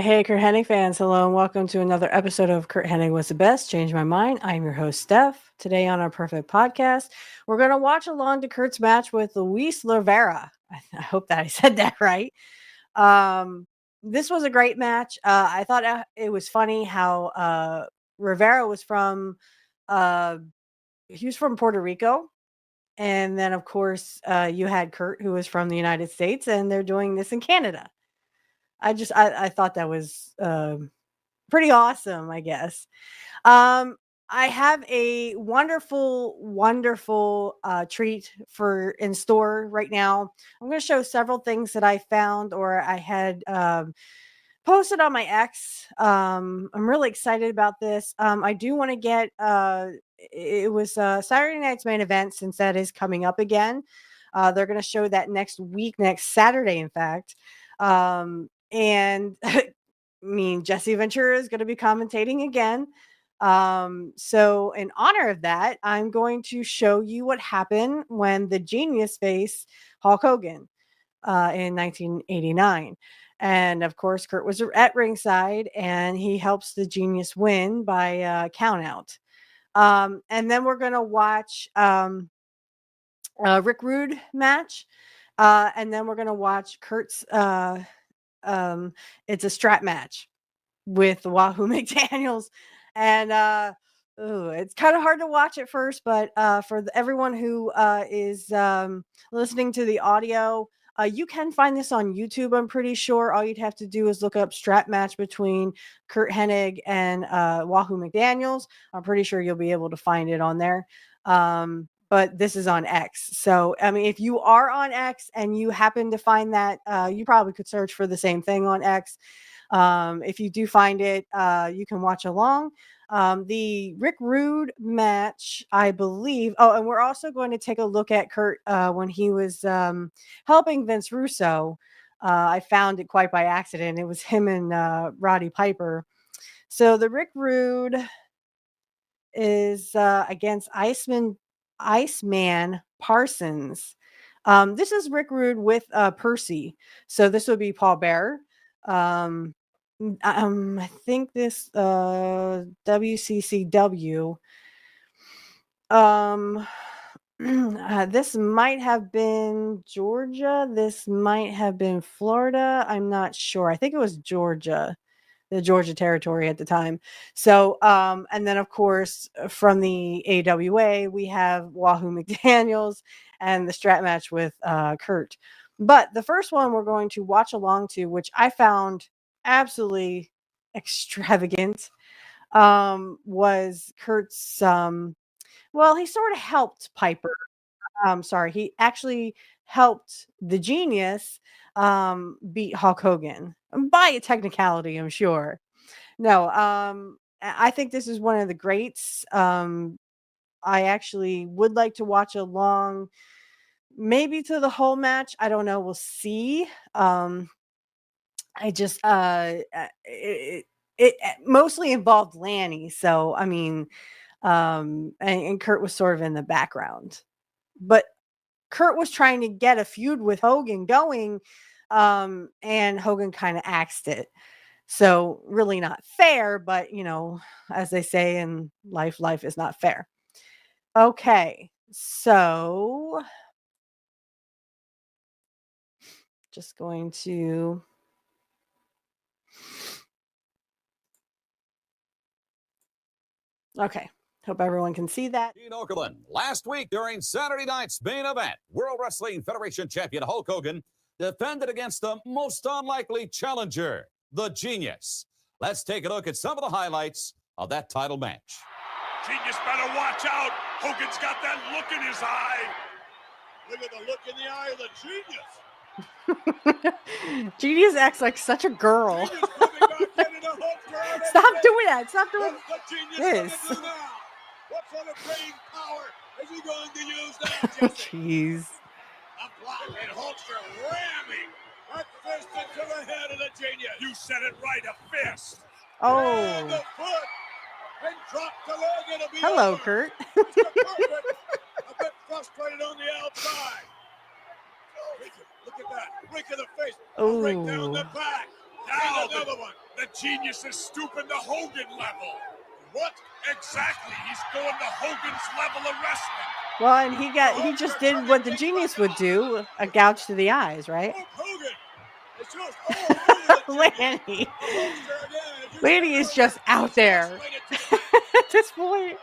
Hey, Curt Hennig fans. Hello, and welcome to another episode of Curt Hennig Was the Best. Change My Mind. I'm your host, Steph. Today on our Perfect Podcast, we're going to watch along to Curt's match with Luis Rivera. I hope that I said that right. This was a great match. I thought it was funny how Rivera was uh, he was from Puerto Rico. And then, of course, you had Curt, who was from the United States, and they're doing this in Canada. I thought that was pretty awesome, I guess. Um, I have a wonderful treat for in store right now. I'm going to show several things that I found or I had posted on my X. I'm really excited about this. I do want to get it was Saturday night's main event since that is coming up again. They're going to show that next week, next Saturday, in fact. And I mean, Jesse Ventura is going to be commentating again. So in honor of that, I'm going to show you what happened when the Genius faced Hulk Hogan in 1989. And of course, Curt was at ringside and he helps the Genius win by count out. And then we're going to watch Rick Rude match. And then we're going to watch Curt's it's a strap match with Wahoo McDaniels. And it's kind of hard to watch at first, but for everyone who is listening to the audio, you can find this on YouTube, I'm pretty sure. All you'd have to do is look up strap match between Curt Hennig and Wahoo McDaniels. I'm pretty sure you'll be able to find it on there. But this is on X. So, I mean, if you are on X and you happen to find that, you probably could search for the same thing on X. If you do find it, you can watch along. The Rick Rude match, I believe. Oh, and we're also going to take a look at Curt when he was helping Vince Russo. I found it quite by accident. It was him and Roddy Piper. So the Rick Rude is against Iceman Parsons. This is Rick Rude with Percy. So this would be Paul Bearer. I think this WCCW. This might have been Georgia. This might have been Florida. I'm not sure. I think it was Georgia, the Georgia territory at the time. So, and then of course from the AWA we have Wahoo McDaniels and the strap match with Curt. But the first one we're going to watch along to, which I found absolutely extravagant, was Curt's. Well, he sort of helped Piper. Sorry, he actually helped the Genius beat Hulk Hogan by a technicality, I'm sure. No, I think this is one of the greats. I actually would like to watch along, maybe to the whole match. I don't know. We'll see. I just it mostly involved Lanny, so I mean, and Curt was sort of in the background, but Curt was trying to get a feud with Hogan going, and Hogan kind of axed it. So really not fair, but you know, as they say in life, life is not fair. Okay, so just going to. Okay, hope everyone can see that. In Oakland, last week during Saturday night's main event, World Wrestling Federation champion Hulk Hogan defended against the most unlikely challenger, the Genius. Let's take a look at some of the highlights of that title match. Genius better watch out. Hogan's got that look in his eye. Look at the look in the eye of the Genius. Genius acts like such a girl. Genius coming back into Hulk. Stop doing that. Stop doing What's the Genius this. going to do now? What sort of brain power is he going to use now, Jesse? Jeez. A block and Hulkster ramming a fist into the head of the Genius. You said it right, a fist. Oh. And the foot. And drop the leg. It'll be hello, over. Curt. Mr. Perfect, a bit frustrated on the outside. Look at that. Rake of the face. Ooh. Right down the back. Now another one. The Genius is stooping to Hogan level. What exactly? He's going to Hogan's level of wrestling. Well, and he just did what the Genius would do, a gouge to the eyes, right? Hulk Hogan. It's just, oh, look at the Genius. Lanny. The Hulkster again. Lanny is just out there at this point.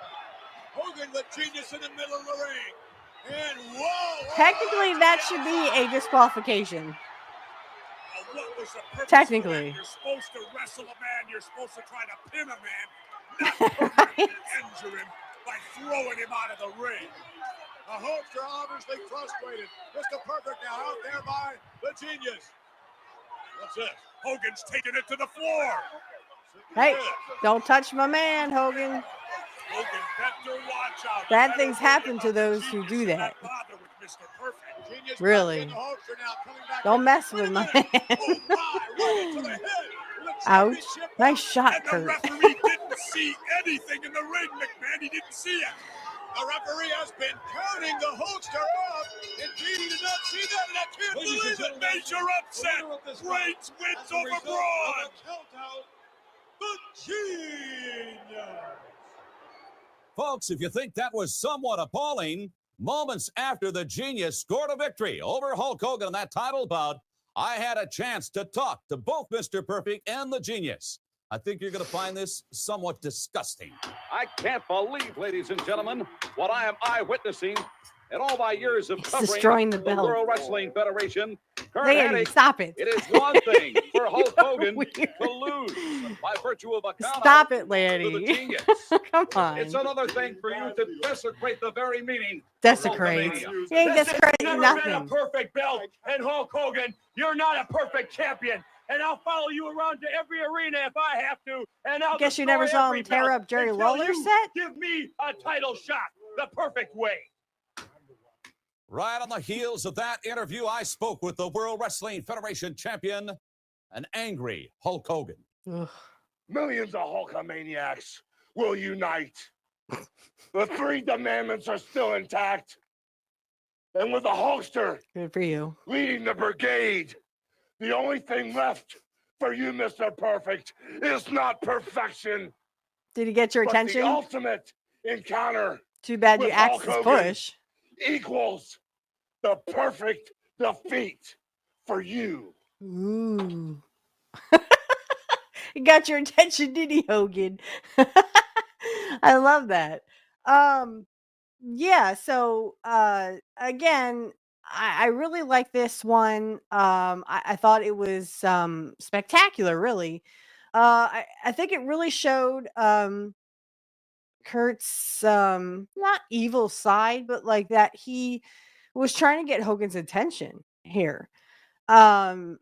Hogan with Genius in the middle of the ring. And whoa! Technically, that should be a disqualification. What was the purpose Technically. of that? You're supposed to wrestle a man. You're supposed to try to pin a man, not Right. injure him by throwing him out of the ring. The Hulkster obviously frustrated. Mr. Perfect now out there by the Genius. What's this? Hogan's taking it to the floor. Hey, don't touch my man, Hogan. Hogan better watch out. Bad things happen to those who do that. Bother with Mr. Perfect. Genius Really. back in the Hulkster now, coming back Don't in. mess Wait with a my minute. man. Oh my, right into the head. The Ouch. championship Nice belt. shot, And the Curt. referee didn't see anything in the ring, McMahon. He didn't see it. The referee has been counting the Hulkster up. Indeed, he did not see that, and I can't believe it. Major upset. Reigns wins over Braun. The Genius. Folks, if you think that was somewhat appalling, moments after the Genius scored a victory over Hulk Hogan in that title bout, I had a chance to talk to both Mr. Perfect and the Genius. I think you're going to find this somewhat disgusting. I can't believe, ladies and gentlemen, what I am eyewitnessing in all my years of He's covering destroying the belt. World Wrestling Federation. Curt Lanny, Hennig, stop it. it is one thing for Hulk Hogan Weird. to lose by virtue of a count Stop it, to the Lanny. Genius. Come on. It's another thing for you to desecrate the very meaning Desecrate. of Hulkamania. You ain't desecrating Never been a nothing. perfect belt, and Hulk Hogan, you're not a perfect champion. And I'll follow you around to every arena if I have to. And I'll Guess you destroy never saw every him tear belt up Jerry until Lawler's you set? Give me a title shot the perfect way. Right on the heels of that interview, I spoke with the World Wrestling Federation champion, an angry Hulk Hogan. Ugh. Millions of Hulkamaniacs will unite. The three commandments are still intact. And with the Hulkster Good for you. leading the brigade, the only thing left for you, Mr. Perfect, is not perfection, Did he get your but the attention? ultimate encounter Too bad you with axed Hulk his Hogan. push. equals the perfect defeat for you. Ooh. He got your attention, did he, Hogan? I love that. Yeah, so again, I really like this one. I thought it was spectacular, really. I think it really showed Kurt's not evil side, but like that he was trying to get Hogan's attention here. Um,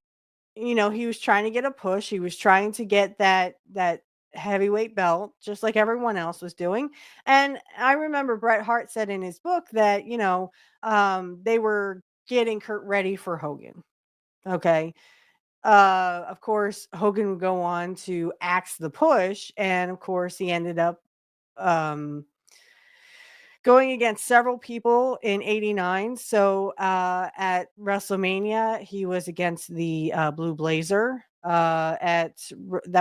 he was trying to get a push. He was trying to get that heavyweight belt, just like everyone else was doing. And I remember Bret Hart said in his book that, they were getting Kurt ready for Hogan. Okay. Of course, Hogan would go on to axe the push, and of course, he ended up um going against several people in '89. So at WrestleMania, he was against the Blue Blazer. That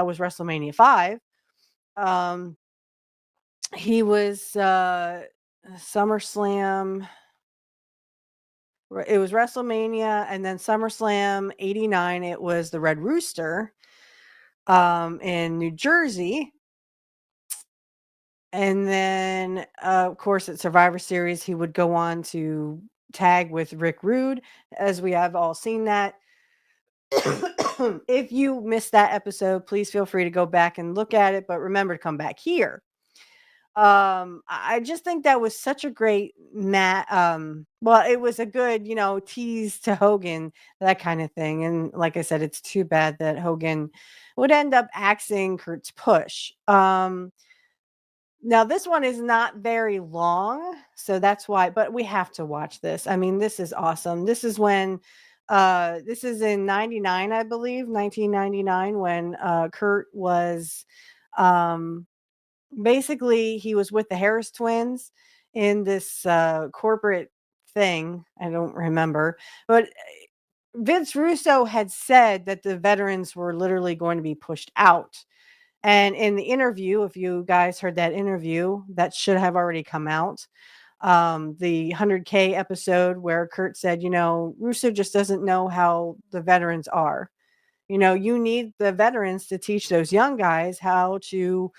was WrestleMania 5. Um, he was SummerSlam. It was WrestleMania, and then SummerSlam '89. It was the Red Rooster in New Jersey. And then, of course, at Survivor Series, he would go on to tag with Rick Rude, as we have all seen that. If you missed that episode, please feel free to go back and look at it, but remember to come back here. I just think that was such a great well, it was a good, tease to Hogan, that kind of thing. And like I said, it's too bad that Hogan would end up axing Kurt's push. Now this one is not very long, so that's why, but we have to watch this. I mean, this is awesome. This is when this is in 99, I believe, 1999, when Kurt was basically he was with the Harris twins in this corporate thing. I don't remember, but Vince Russo had said that the veterans were literally going to be pushed out. And in the interview, if you guys heard that interview, that should have already come out. The 100K episode where Curt said, Russo just doesn't know how the veterans are. You need the veterans to teach those young guys how to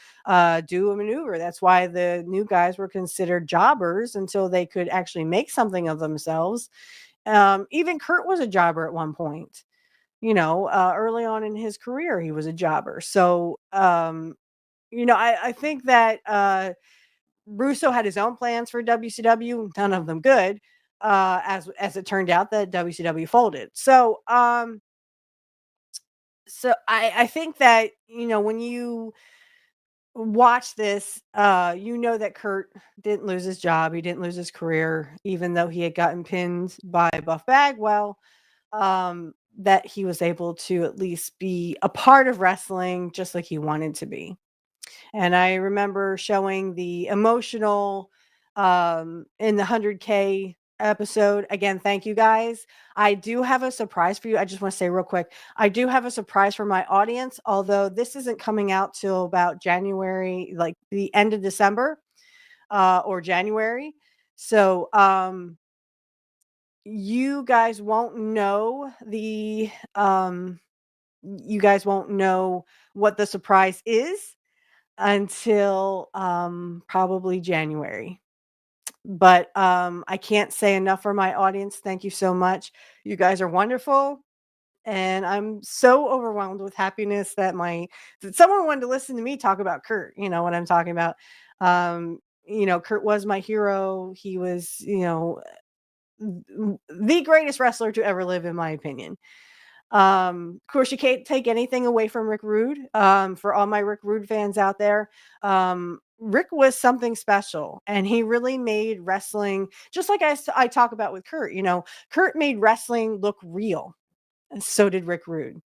do a maneuver. That's why the new guys were considered jobbers until they could actually make something of themselves. Even Curt was a jobber at one point. Early on in his career, he was a jobber. So, I think that Russo had his own plans for WCW, none of them good. As it turned out, that WCW folded. So I think that when you watch this, that Curt didn't lose his job, he didn't lose his career, even though he had gotten pinned by Buff Bagwell. That he was able to at least be a part of wrestling just like he wanted to be. And I remember showing the emotional in the 100K episode. Again, thank you guys. I do have a surprise for you. I just want to say real quick, I do have a surprise for my audience, although this isn't coming out till about January, like the end of December or January. So you guys won't know you guys won't know what the surprise is until probably January. But I can't say enough for my audience. Thank you so much. You guys are wonderful. And I'm so overwhelmed with happiness that someone wanted to listen to me talk about Curt. You know what I'm talking about. Curt was my hero. He was, the greatest wrestler to ever live, in my opinion. Of course, you can't take anything away from Rick Rude. For all my Rick Rude fans out there, Rick was something special, and he really made wrestling, just like I talk about with Curt. Curt made wrestling look real, and so did Rick Rude.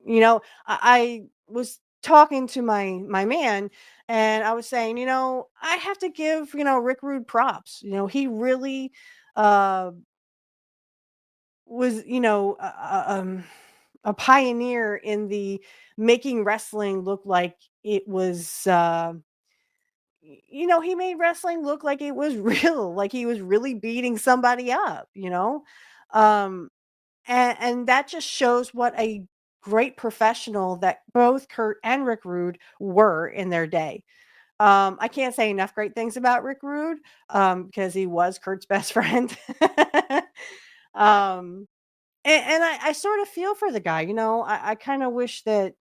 I was talking to my man, and I was saying, I have to give Rick Rude props. He really uh was a pioneer in the making wrestling look like it was he made wrestling look like it was real, like he was really beating somebody up. um and that just shows what a great professional that both Curt and Rick Rude were in their day. I can't say enough great things about Rick Rude because he was Curt's best friend. um and I sort of feel for the guy. I kind of wish that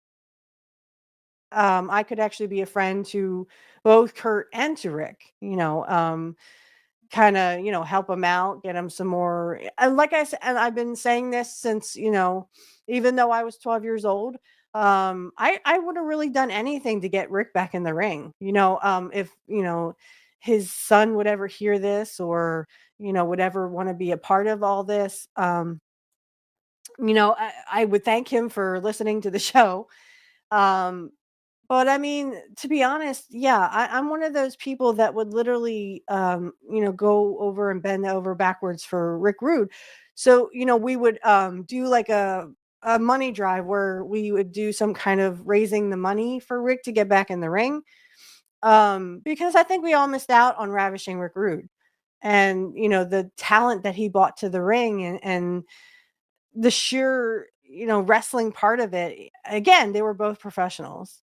I could actually be a friend to both Curt and to Rick. Kind of help him out, get him some more. And like I said, and I've been saying this since even though I was 12 years old. I would have really done anything to get Rick back in the ring. If his son would ever hear this, or would ever want to be a part of all this. I would thank him for listening to the show. Um, but I mean, to be honest, yeah, I'm one of those people that would literally, go over and bend over backwards for Rick Rude. So, we would do like a money drive where we would do some kind of raising the money for Rick to get back in the ring. Because I think we all missed out on ravishing Rick Rude, and the talent that he brought to the ring, and the sheer wrestling part of it. Again, they were both professionals.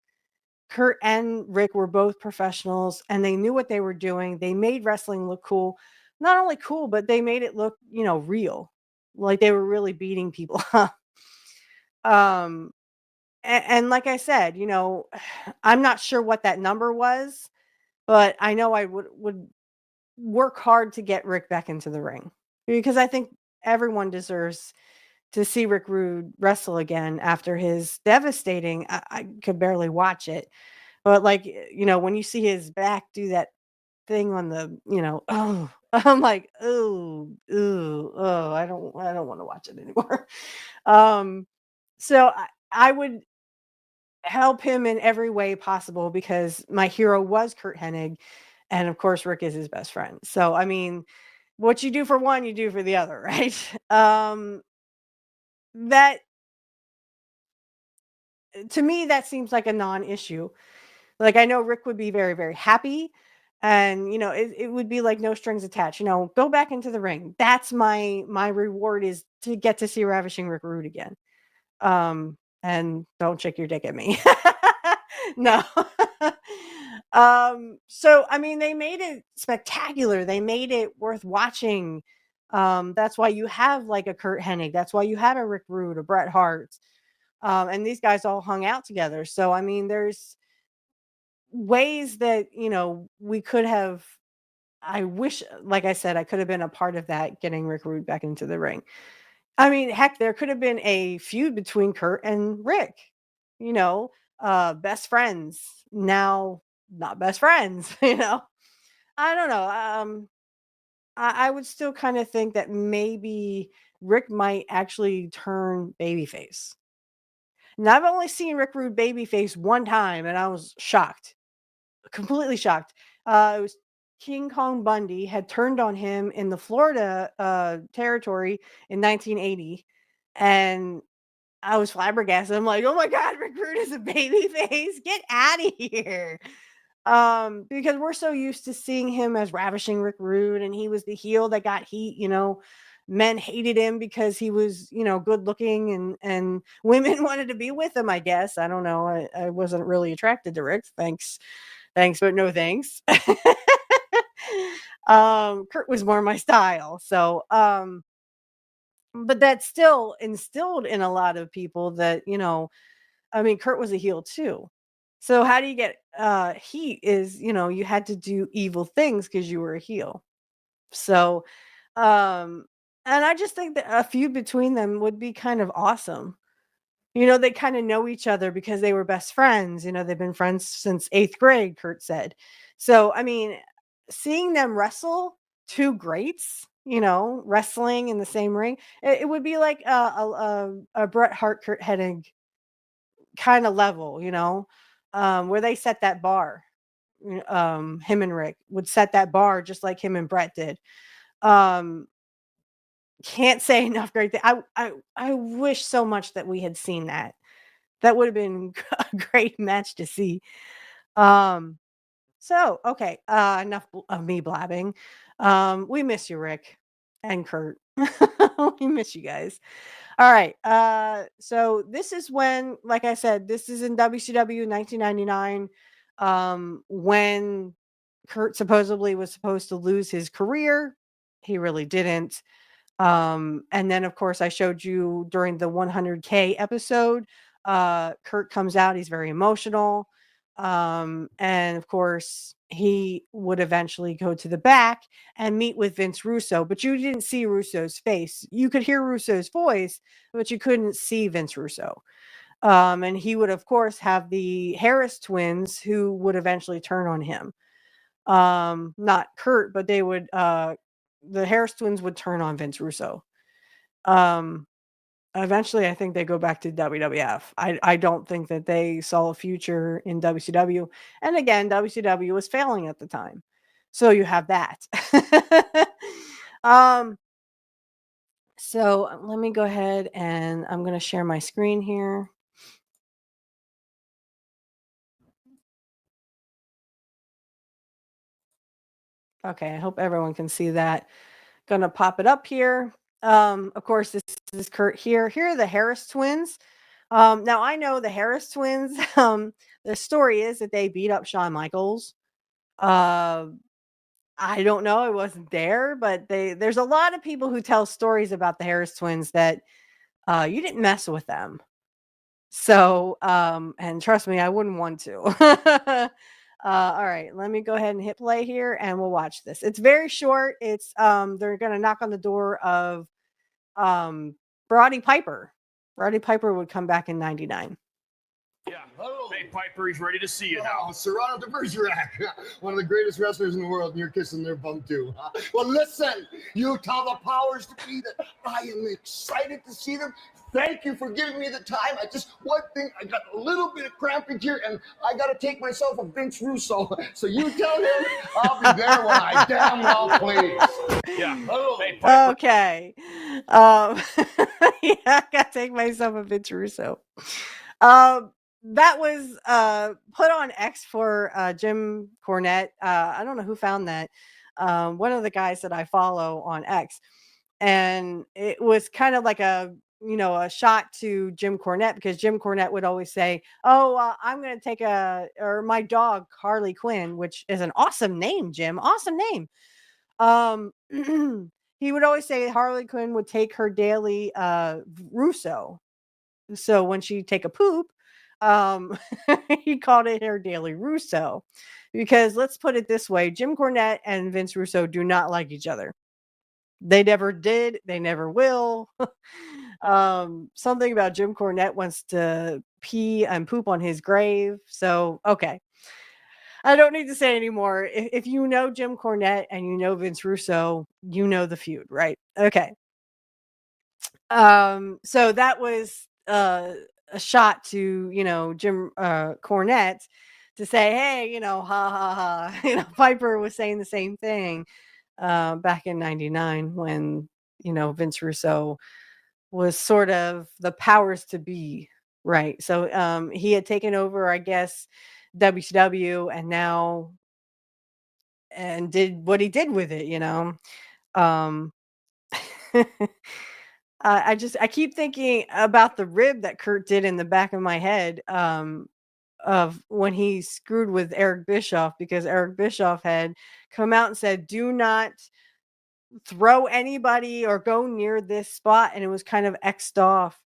Curt and Rick were both professionals, and they knew what they were doing. They made wrestling look cool. Not only cool, but they made it look real, like they were really beating people up. um and like I said, I'm not sure what that number was, but I know I would work hard to get Rick back into the ring, because I think everyone deserves to see Rick Rude wrestle again after his devastating. I could barely watch it, but like when you see his back do that thing on the, oh, I'm like, oh, oh, I don't want to watch it anymore. um, so I would help him in every way possible, because my hero was Curt Hennig, and of course Rick is his best friend. So I mean, what you do for one, you do for the other, right? that to me, that seems like a non-issue. Like, I know Rick would be very, very happy, and, it would be like no strings attached, "Go back into the ring. That's my reward is to get to see Ravishing Rick Rude again." And don't shake your dick at me. No. So, I mean, they made it spectacular. They made it worth watching. That's why you have, like, a Curt Hennig. That's why you have a Rick Rude, a Bret Hart. And these guys all hung out together. So, I mean, there's ways that, we could have I wish, like I said, I could have been a part of that, getting Rick Rude back into the ring. I mean, heck, there could have been a feud between Kurt and Rick, best friends, now not best friends, I don't know. I would still kind of think that maybe Rick might actually turn babyface. Now, I've only seen Rick Rude babyface one time, and I was shocked, completely shocked. It was King Kong Bundy had turned on him in the Florida territory in 1980, and I was flabbergasted. I'm like, "Oh my god, Rick Rude is a babyface. Get out of here." Because we're so used to seeing him as Ravishing Rick Rude, and he was the heel that got heat, men hated him because he was, good looking, and women wanted to be with him, I guess. I don't know. I wasn't really attracted to Rick. Thanks, but no thanks. Kurt was more my style. So, but that still instilled in a lot of people that, I mean, Kurt was a heel too. So how do you get heat is, you had to do evil things because you were a heel. So, and I just think that a feud between them would be kind of awesome. They kind of know each other because they were best friends. They've been friends since 8th grade, Kurt said. So, I mean, seeing them wrestle, two greats, wrestling in the same ring, it would be like a Bret Hart, Curt Hennig kind of level, where they set that bar. Him and Rick would set that bar just like him and Bret did. Um, can't say enough great things. I wish so much that we had seen that. That would have been a great match to see. So okay, enough of me blabbing. We miss you, Rick and Kurt. We miss you guys. All right. So this is when, like I said, this is in WCW 1999, when Kurt supposedly was supposed to lose his career. He really didn't. And then, of course, I showed you during the 100K episode, Kurt comes out. He's very emotional. And of course, he would eventually go to the back and meet with Vince Russo, but you didn't see Russo's face. You could hear Russo's voice, but you couldn't see Vince Russo. And he would, of course, have the Harris twins who would eventually turn on him. Not Kurt, but they would, the Harris twins would turn on Vince Russo. Eventually, I think they go back to WWF. I don't think that they saw a future in WCW. And again, WCW was failing at the time. So you have that. So let me go ahead and I'm going to share my screen here. Okay, I hope everyone can see that. Gonna pop it up here. Of course, this is Kurt here. Here are the Harris twins. Now I know the Harris twins. The story is that they beat up Shawn Michaels. I don't know. I wasn't there, but there's a lot of people who tell stories about the Harris twins that you didn't mess with them. So, and trust me, I wouldn't want to. All right, let me go ahead and hit play here and we'll watch this. It's very short. It's they're gonna knock on the door of Roddy Piper. Roddy Piper would come back in 99. Yeah. Hello. Hey, Piper, he's ready to see you now. Oh, Serrano de Bergerac, one of the greatest wrestlers in the world, and you're kissing their bum too. Well, listen, you tell the powers to be that I am excited to see them Thank you for giving me the time. One thing, I got a little bit of cramping here, and I got to take myself a Vince Russo. So you tell him I'll be there when I damn well please. Yeah. Hey, Okay. Yeah, I gotta take myself a Vince Russo. That was put on X for Jim Cornette. I don't know who found that. One of the guys that I follow on X. And it was kind of like a shot to Jim Cornette, because Jim Cornette would always say, "Oh, I'm going to take my dog Harley Quinn," which is an awesome name, Jim. Awesome name. He would always say Harley Quinn would take her daily Russo. So when she'd take a poop, um, he called it her daily Russo. Because let's put it this way, Jim Cornette and Vince Russo do not like each other. They never did. They never will. Something about Jim Cornette wants to pee and poop on his grave. So, okay. I don't need to say anymore. If you know Jim Cornette and you know Vince Russo, you know the feud, right? Okay. So that was a shot to, Jim Cornette to say, hey, ha ha ha. Piper was saying the same thing back in 99 when, Vince Russo was sort of the powers to be, right? So he had taken over, I guess, WCW, and did what he did with it. Um, I keep thinking about the rib that Curt did in the back of my head, of when he screwed with Eric Bischoff, because Eric Bischoff had come out and said, "Do not throw anybody or go near this spot," and it was kind of X'd off.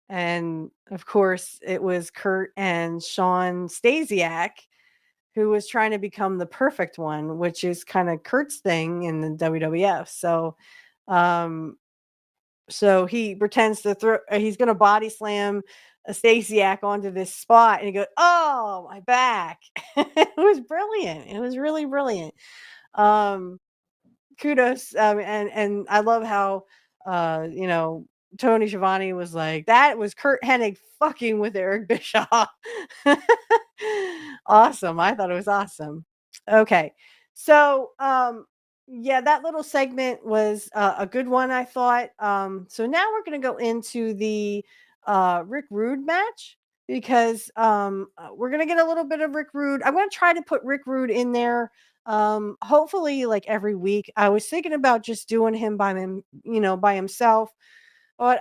And of course, it was Curt and Sean Stasiak who was trying to become the perfect one, which is kind of Curt's thing in the WWF. Um, so he pretends to he's going to body slam a Stasiak onto this spot, and he goes, "Oh, my back!" It was brilliant. It was really brilliant. Kudos, and I love how Tony Schiavone was like, that was Curt Hennig fucking with Eric Bischoff. Awesome. I thought it was awesome. Okay. So yeah, that little segment was a good one, I thought. So now we're going to go into the Rick Rude match, because we're going to get a little bit of Rick Rude. I'm going to try to put Rick Rude in there, hopefully like every week. I was thinking about just doing him by himself, but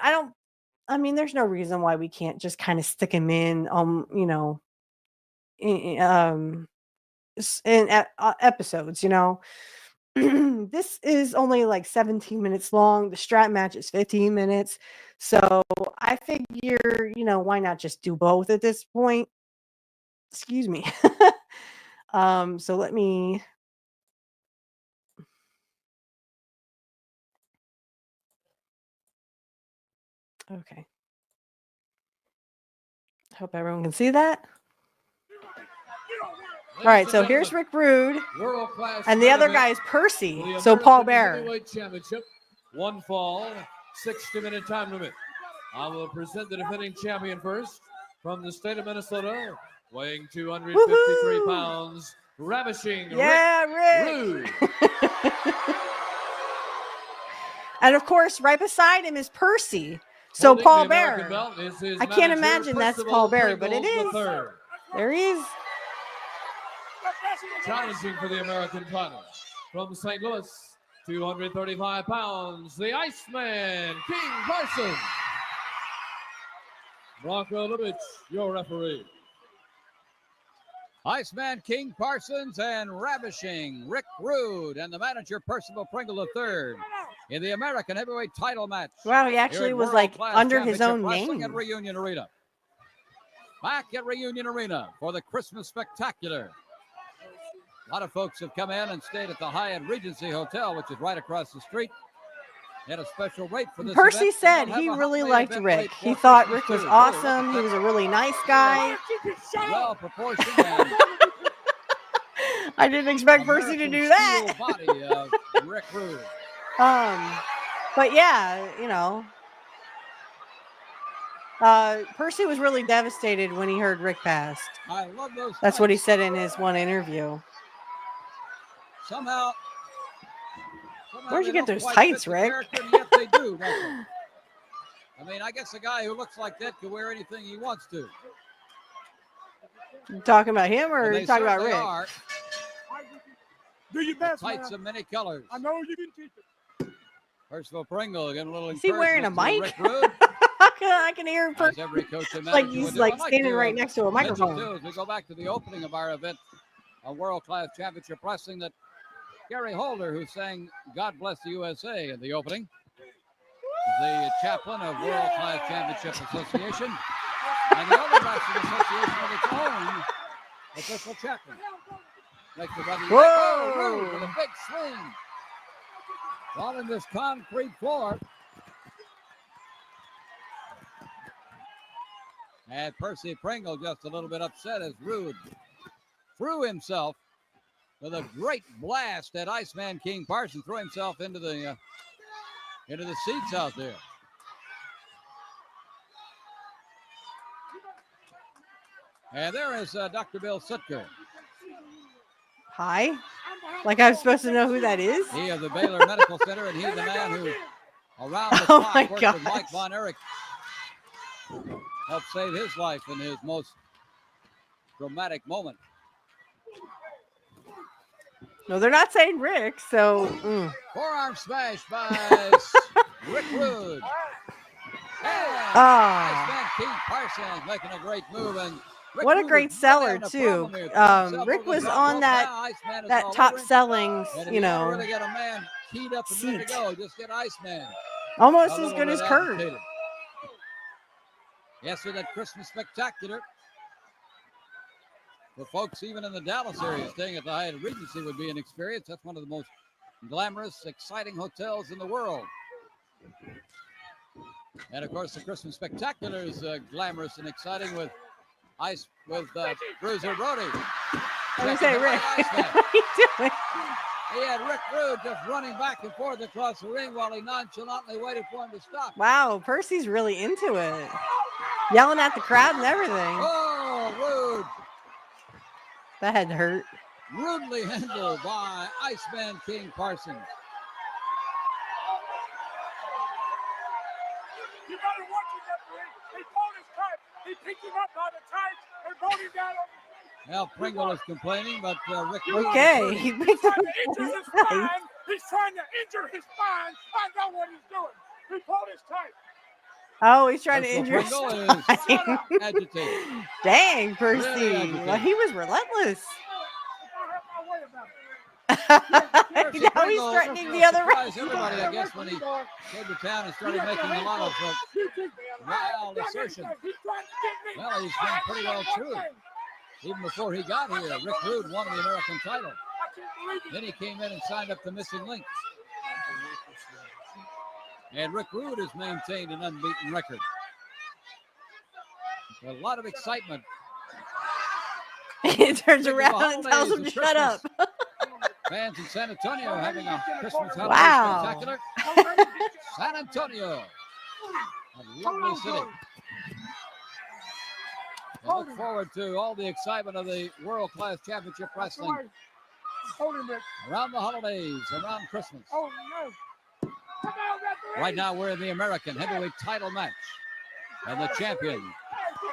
there's no reason why we can't just kind of stick him in episodes. This is only like 17 minutes long. The strap match is 15 minutes. So I figure, why not just do both at this point? Excuse me. So let me. Okay. Hope everyone can see that. All right, so here's Rick Rude, and the other guy is Percy. So Paul Bearer. Heavyweight Championship, one fall, 60-minute time limit. I will present the defending champion first, from the state of Minnesota, weighing 253 pounds, ravishing Rick Rude. And of course, right beside him is Percy. So Holding Paul the American Bearer. belt is his I can't manager, imagine that's Percival Paul Bearer, but it Pringles is. III. There he is. Challenging for the American title, from St. Louis, 235 pounds, the Iceman, King Parsons. Bronco Lubitsch, your referee. Iceman King Parsons and ravishing Rick Rude and the manager Percival Pringle III in the American heavyweight title match. Wow, he actually was like under his own Wrestling name. at Reunion Arena. Back at Reunion Arena for the Christmas Spectacular. A lot of folks have come in and stayed at the Hyatt Regency Hotel, which is right across the street. Had a special rate for this Percy event. said he really liked Rick. He thought Rick was awesome. He was a really nice guy. Well proportioned and I didn't expect Percy to do that. Body of Rick Rude. But yeah, Percy was really devastated when he heard Rick passed. I love those. That's what he tights. said in his one interview. Somehow Where'd you they get don't those quite tights, fit the Rick? character, and yet they do, don't they? I mean, I guess a guy who looks like that can wear anything he wants to. You talking about him or And you they talking about certainly Rick? are. Do your best, Tights man. of many colors. I know you can teach it. Percival Pringle getting a little Is he wearing a encouragement to mic? Rick Rude. I can hear As every coach and like manager he's would do. like I'd like standing to, right next to a mention, microphone. too, as we go back to the opening of our event, a world-class championship wrestling, that Gary Holder, who sang "God Bless the USA" in the opening, is the chaplain of World Class Championship Association, and the only wrestling association with its own official chaplain. Next to Brother Whoa! Rude with a big swing. Following this concrete floor. And Percy Pringle just a little bit upset as Rude threw himself with a great blast at Iceman King Parsons, threw himself into the seats out there. And there is Dr. Bill Sutker. Hi. Like I'm supposed to know who that is? He of the Baylor Medical Center, and he's the man who around the Oh clock my worked gosh. with Mike Von Erich. Helped save his life in his most dramatic moment. No, they're not saying Rick, so Forearm smash by Rick Rude. And Iceman King Parsons making a great move, and Rick what a Rude great is seller having a too. problem here. Threw himself Rick over was the top on rope. that Now Iceman is that all top over him. sellings, And if you you want to know, really get a man keyed up and ready to seat. go, just get Iceman. Almost A as little good bit as Curt. agitated. Yes, sir, that Christmas Spectacular. For folks even in the Dallas area, staying at the Hyatt Regency would be an experience. That's one of the most glamorous, exciting hotels in the world. And of course, the Christmas Spectacular is glamorous and exciting with Bruiser Brody. I was gonna say, Rick, what are you doing? He had Rick Rude just running back and forth across the ring while he nonchalantly waited for him to stop. Wow, Percy's really into it. Yelling at the crowd and everything. Oh, Rude. That had to hurt. Rudely handled by Iceman King Parsons. You better watch him, referee. He pulled his cut. He picked him up by the tights and brought him down. Now Pringle is complaining, but Rick Rude. Okay, he picked up Injure his spine. He's trying to injure his spine. I know what he's doing. He pulled his tight. Oh, he's trying to Russell injure his Pringle is spine. agitated. Dang, Percy. Really agitated. Well, he was relentless. Percy Now he's Pringle threatening the other surprised everybody, I guess, when he came to town and started making a lot of wild assertions. Well, he's been pretty well true. Even before he got here, Rick Rude won the American title. Then he came in and signed up the missing link. And Rick Rude has maintained an unbeaten record. A lot of excitement. He turns around and tells him to shut up. Fans in San Antonio having a Christmas holiday Wow. spectacular. San Antonio, a lovely city. I look forward to all the excitement of the World Class Championship Wrestling around the holidays, around Christmas. Right now, we're in the American Heavyweight title match. And the champion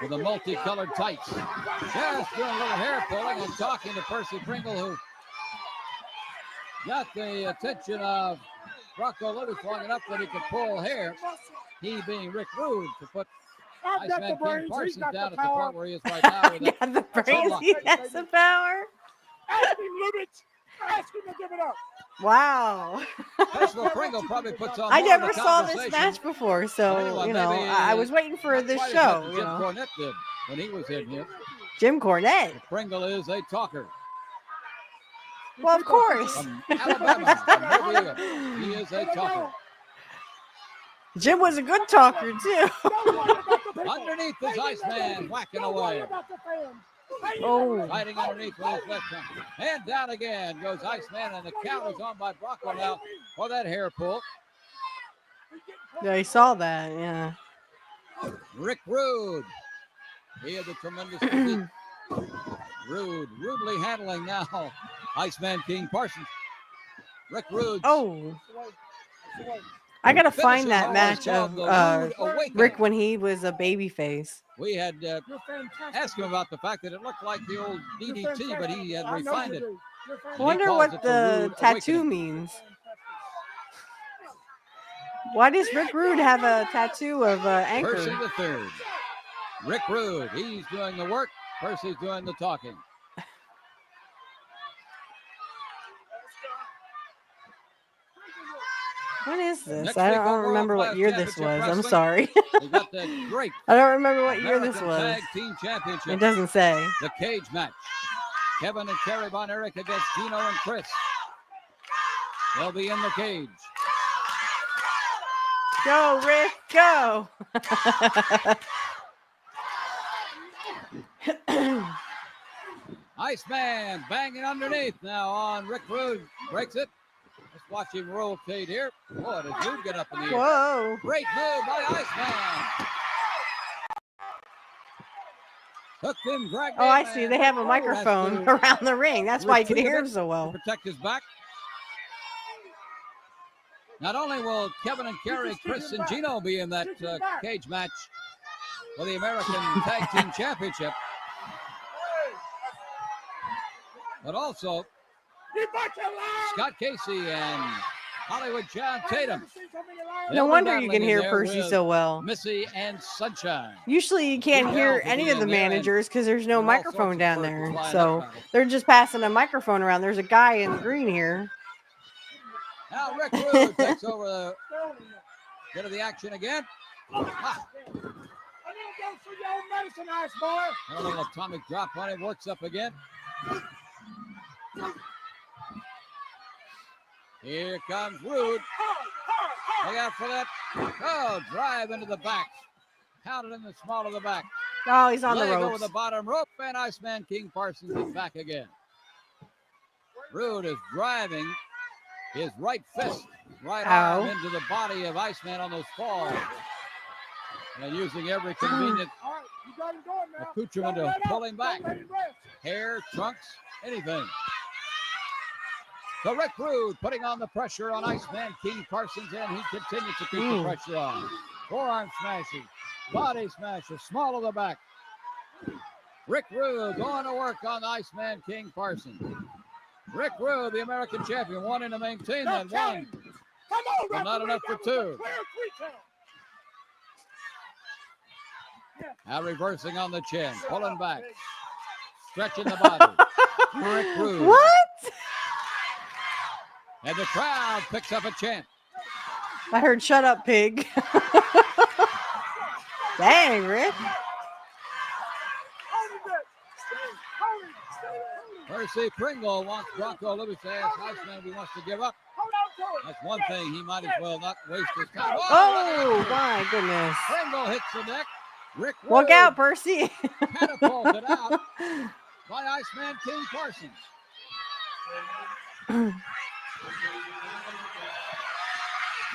with the multicolored tights. Just doing a little hair pulling and talking to Percy Pringle, who got the attention of Rocco Lewis long enough that he could pull hair. He being Rick Rude to put Iceman King Parsons down at the point where he is right now. With Got the brains, he has the power. Ask him, Lubitz. Ask him to give it up. Wow. Percival Pringle probably puts on I more of never the saw this conversation. match before, so, Anyone, you know, maybe, I was waiting for this quite as show, much as you Jim know. Cornette did when he was in here. Jim Cornette. Pringle is a talker. Well, of course. From Alabama, from Mobile. He is a talker. Jim was a good talker, too. Underneath is Iceman whacking away. Oh. Fighting underneath with his left hand. And down again goes Iceman, and the count is on by Brocco now for that hair pull. Yeah, I saw that, yeah. Rick Rude. He had the tremendous physique. Rude, rudely handling now. Iceman King Parsons. Rick Rude. Oh. I gotta find Finishing that home match is called of the Rude Awakening. Rick when he was a baby face. We had asked him about the fact that it looked like the old DDT, but he had refined it. I wonder what the tattoo means. Why does Rick Rude have a tattoo of Anchor? Percy the Third. Rick Rude, he's doing the work. Percy's doing the talking. What is this? Next I week don't on remember World what year Class this Championship was. I'm Wrestling, sorry. We got the great I don't remember what year this American was. Tag Team Championship. It doesn't say. The cage match. Kevin and Kerry Von Erich against Gino and Chris. They'll be in the cage. Go, Rick, go. Iceman banging underneath now on Rick Rude. Breaks it. Let's watch him rotate here. Boy, does Rude get up in the air. Whoa. Great move by Iceman. Hooked him, dragged Oh, him, I see. and They have a Rick Rude has microphone to around the ring. That's why you can retrieve hear it him so well. to protect his back. Not only will Kevin and Kerry, Chris and Gino be in that cage match for the American Tag Team Championship, but also Scott Casey and Hollywood John Tatum. No They'll be wonder you can battling in hear there Percy with so well. Missy and Sunshine. Usually you can't Good hear gal to any be of the in there, and managers because there's no all microphone sorts of down persons there. lined up So battle. they're just passing a microphone around. There's a guy in green here. Now Rick Rude takes over the bit of the action again. Ah, a little atomic drop on him, works up again. Here comes Rude. Look out for that. Oh, drive into the back. Pounded in the small of the back. Oh, he's on the Leg over ropes. the bottom rope, and Iceman King Parsons is back again. Rude is driving his right fist, right arm Ow. into the body of Iceman on those falls. And using every convenient accoutrement to pull him back. Hair, trunks, anything. So Rick Rude putting on the pressure on Iceman King Parsons, and he continues to keep the pressure on. Forearm smashes, body smashes, small of the back. Rick Rude going to work on Iceman King Parsons. Rick Rude, the American champion, wanting to maintain that one. But not enough for two. Now reversing on the chin, pulling back, stretching the body. Rick Rude. What? And the crowd picks up a chant. I heard "Shut up, pig." Dang, Rick. Percy Pringle wants Bronco Lewis to ask Iceman if he wants to give up. That's one thing he might as well not waste his time. Oh, my goodness. Pringle hits the deck. Rick Rude Look out, Percy. catapulted out by Iceman King Parsons.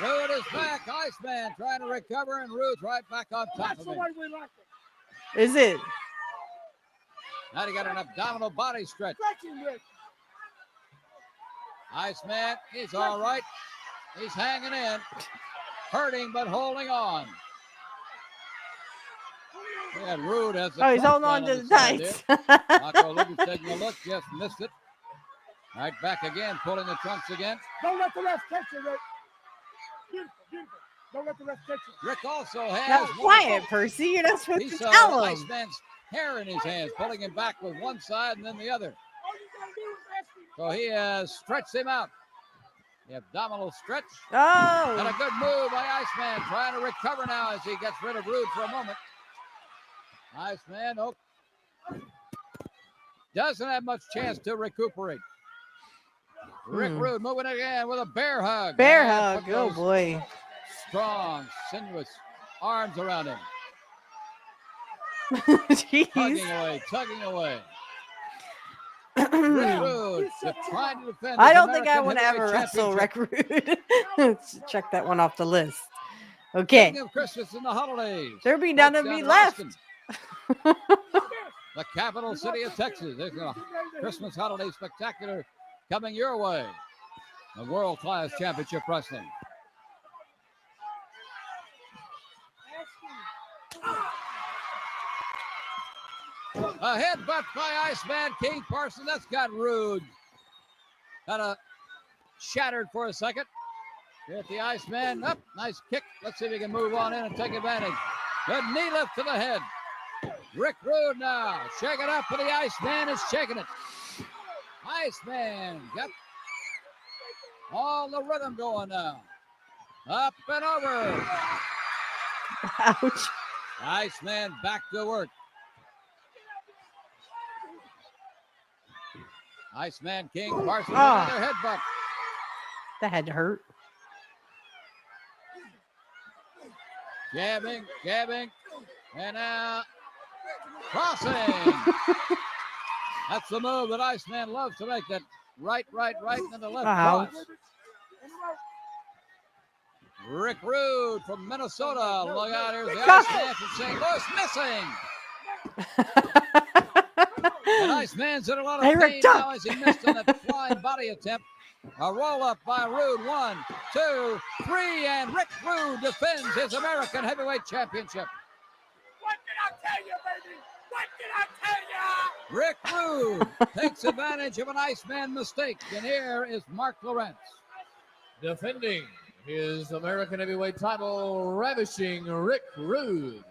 Rude is back. Iceman trying to recover, and Rude's right back on top of him. Is it? Now he got an abdominal body stretch. Iceman, he's all right. He's hanging in. Hurting, but holding on. Yeah, Rude has the Oh, he's trunks holding on down to the side tights. there. Marco Luby taking a look, just missed it. Right back again, pulling the trunks again. Don't let the ref catch you, Rick. Beautiful, beautiful. Don't let the ref catch you. Rick also has Now, one quiet, Percy. You're not supposed to piece tell of him. Iceman's hair in his hands, pulling him back with one side and then the other. So he has stretched him out. The abdominal stretch. And a Oh. good move by Iceman, trying to recover now as he gets rid of Rude for a moment. Iceman, oh, doesn't have much chance to recuperate. Rick Rude moving again with a bear hug. Bear And hug. put Oh, those boy. strong, sinuous arms around him. Jeez. Tugging away. Rick Rude trying to defend. I his don't think I American would ever Heavyweight wrestle Championship. Rick Rude. Check that one off the list. Okay. Speaking of Christmas and the holidays, There be none of folks me down in left. Austin, the capital city of Texas. There's a Christmas holiday spectacular coming your way. The world-class championship wrestling. A headbutt by Iceman King Parsons. That's got rude. Kind of shattered for a second. Get the Iceman up. Nice kick. Let's see if he can move on in and take advantage. Good knee lift to the head. Rick Rude now. Shake it up for the Iceman. Is shaking it. Iceman got all the rhythm going now. Up and over. Ouch. Iceman back to work. Iceman King Parsons another headbutt. That had to hurt. Jabbing, and now crossing. That's the move that Iceman loves to make. That right, and then the left cross. Rick Rude from Minnesota. Look out, here's the Iceman from St. Louis missing. And Iceman's in a lot of pain now as he missed on that flying body attempt. A roll-up by Rude. 1, 2, 3, and Rick Rude defends his American Heavyweight Championship. What did I tell you, baby? What did I tell you? Rick Rude takes advantage of an Iceman mistake, and here is Mark Lawrence. Defending his American Heavyweight title, ravishing Rick Rude.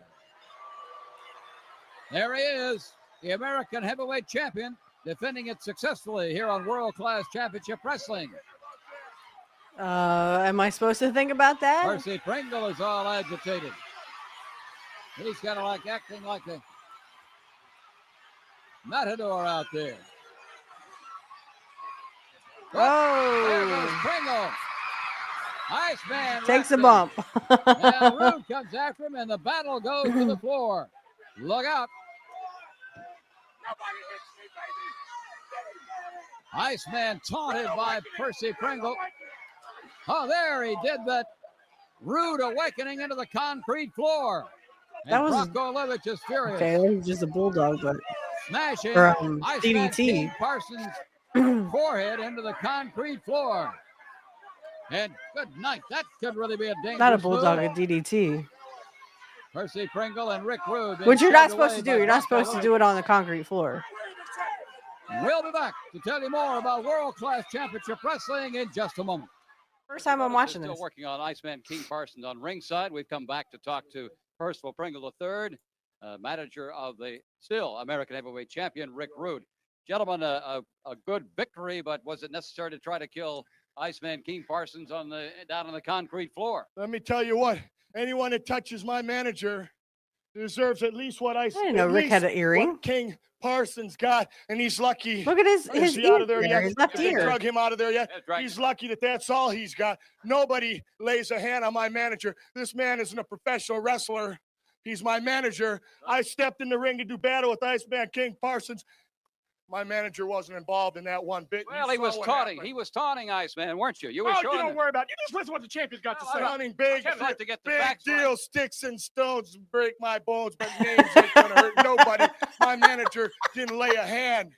There he is, the American Heavyweight Champion, defending it successfully here on World Class Championship Wrestling. Am I supposed to think about that? Percy Pringle is all agitated. He's kind of like acting like a matador out there. Oh. There goes Pringle. Iceman takes a bump. Now Rude comes after him, and the battle goes to the floor. Look out. Iceman taunted by Percy Pringle. Oh, there he did that. Rude awakening into the concrete floor. And That was Brockovich is furious. okay. That was just a bulldog, but Smashing Iceman DDT. King Parsons' forehead into the concrete floor. And good night. That could really be a dangerous not a bulldog, move. a DDT. Percy Pringle and Rick Rude. Which you're not shoved supposed away to do. by You're not supposed to Brockovich. do it on the concrete floor. We'll be back to tell you more about World Class Championship Wrestling in just a moment. First time I'm watching Still this. working on Iceman King Parsons on ringside. We've come back to talk to Percival Pringle III, manager of the still American Heavyweight Champion, Rick Rude. Gentlemen, a good victory, but was it necessary to try to kill Iceman King Parsons down on the concrete floor? Let me tell you what, anyone that touches my manager deserves at least what I didn't know Rick had an earring. King Parsons got, and he's lucky. Look at his Is he ear out of there there, yet? his left Have they ear. drug him out of there yet? That's right. He's lucky that that's all he's got. Nobody lays a hand on my manager. This man isn't a professional wrestler. He's my manager. I stepped in the ring to do battle with Iceman King Parsons. My manager wasn't involved in that one bit. Well, You he saw was what taunting. happened. He was taunting Iceman, weren't you? You were Oh, you showing don't him. worry about it. You just listen to what the champion's got to say. Well, Hunting big, I'd like to get the big facts right. deal. Sticks and stones break my bones, but names ain't gonna hurt nobody. My manager didn't lay a hand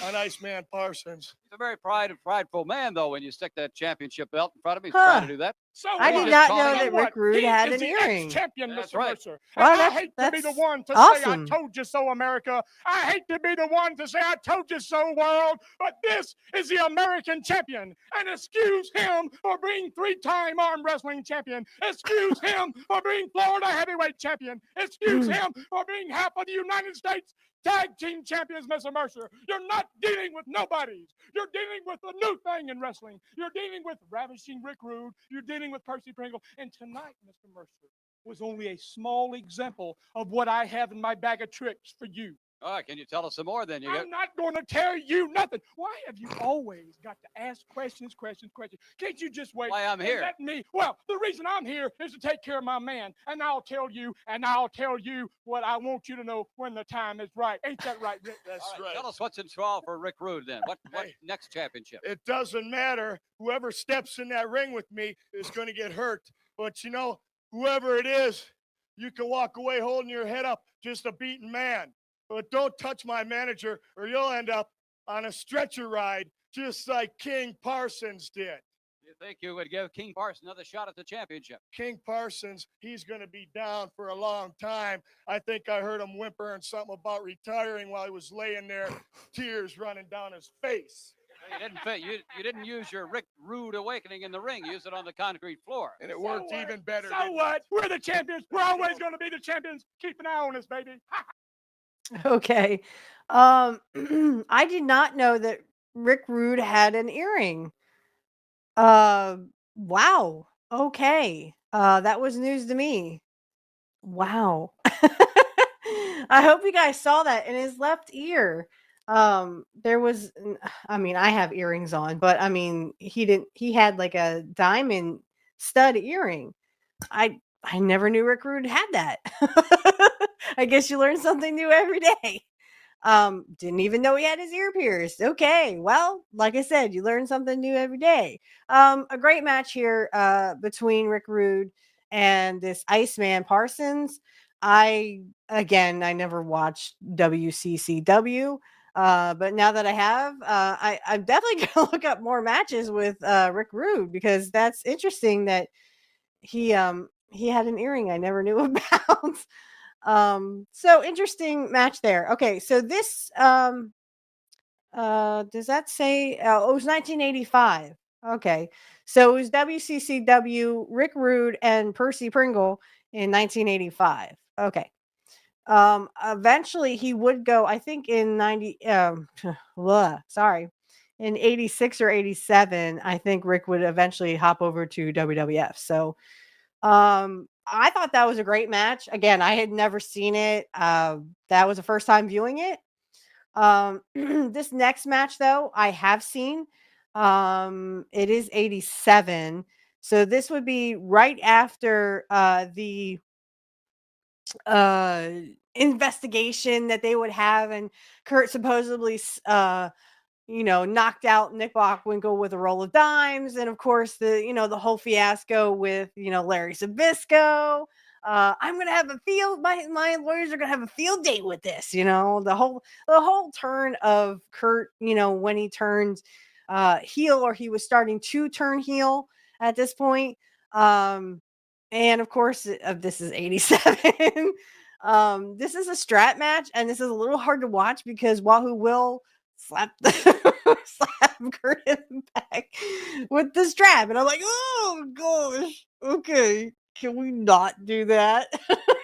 on Iceman Parsons. He's a very prideful man, though, when you stick that championship belt in front of him. He's Huh. trying to do that. So I what? did not So know what? that Rick Rude He had is an the earring. ex-champion, That's Mr. right. Mercer. Well, And I hate to be the that's one to awesome. say I told you so, America. I hate to be the one to say I told you so, world. But this is the American champion. And excuse him for being three-time arm wrestling champion. Excuse him for being Florida heavyweight champion. Excuse him for being half of the United States tag team champions, Mr. Mercer. You're not dealing with nobodies. You're dealing with a new thing in wrestling. You're dealing with ravishing Rick Rude. You're dealing with Percy Pringle. And tonight, Mr. Mercer, was only a small example of what I have in my bag of tricks for you. All right, can you tell us some more then? I'm not going to tell you nothing. Why have you always got to ask questions? Can't you just wait? Why I'm and here. Let me. Well, the reason I'm here is to take care of my man, and I'll tell you what I want you to know when the time is right. Ain't that right, Rick? That's All right, tell us what's in store for Rick Rude then. What Hey. next championship? It doesn't matter. Whoever steps in that ring with me is going to get hurt. But you know, whoever it is, you can walk away holding your head up, just a beaten man. But don't touch my manager, or you'll end up on a stretcher ride, just like King Parsons did. You think you would give King Parsons another shot at the championship? King Parsons, he's going to be down for a long time. I think I heard him whimpering something about retiring while he was laying there, tears running down his face. You didn't use your Rick Rude awakening in the ring. Use it on the concrete floor. And it worked even better. So what? We're the champions. We're always going to be the champions. Keep an eye on us, baby. Okay. I did not know that Rick Rude had an earring. Wow. Okay. That was news to me. Wow. I hope you guys saw that in his left ear. There was, I mean, I have earrings on, but I mean, he had like a diamond stud earring. I never knew Rick Rude had that. I guess you learn something new every day. Didn't even know he had his ear pierced. Okay, well, like I said, you learn something new every day. A great match here between Rick Rude and this Iceman Parsons. I never watched WCCW, but now that I have, I'm definitely gonna look up more matches with Rick Rude, because that's interesting that he had an earring I never knew about. So interesting match there. Okay, so this does that say it was 1985. Okay. So it was WCCW, Rick Rude and Percy Pringle in 1985. Okay. Eventually he would go, I think in 90 sorry. In 86 or 87, I think Rick would eventually hop over to WWF. So I thought that was a great match. Again, I had never seen it. That was the first time viewing it. This next match, though, I have seen. It is 87. So this would be right after the investigation that they would have, and Curt supposedly knocked out Nick Bockwinkel with a roll of dimes. And of course, the whole fiasco with, Larry Zbyszko. I'm going to have a my lawyers are going to have a field date with this, the whole turn of Curt, when he turned heel, or he was starting to turn heel at this point. And of course, this is 87. This is a strap match, and this is a little hard to watch because Wahoo will slap Curt in the back with the strap, and I'm like, oh gosh, okay, can we not do that?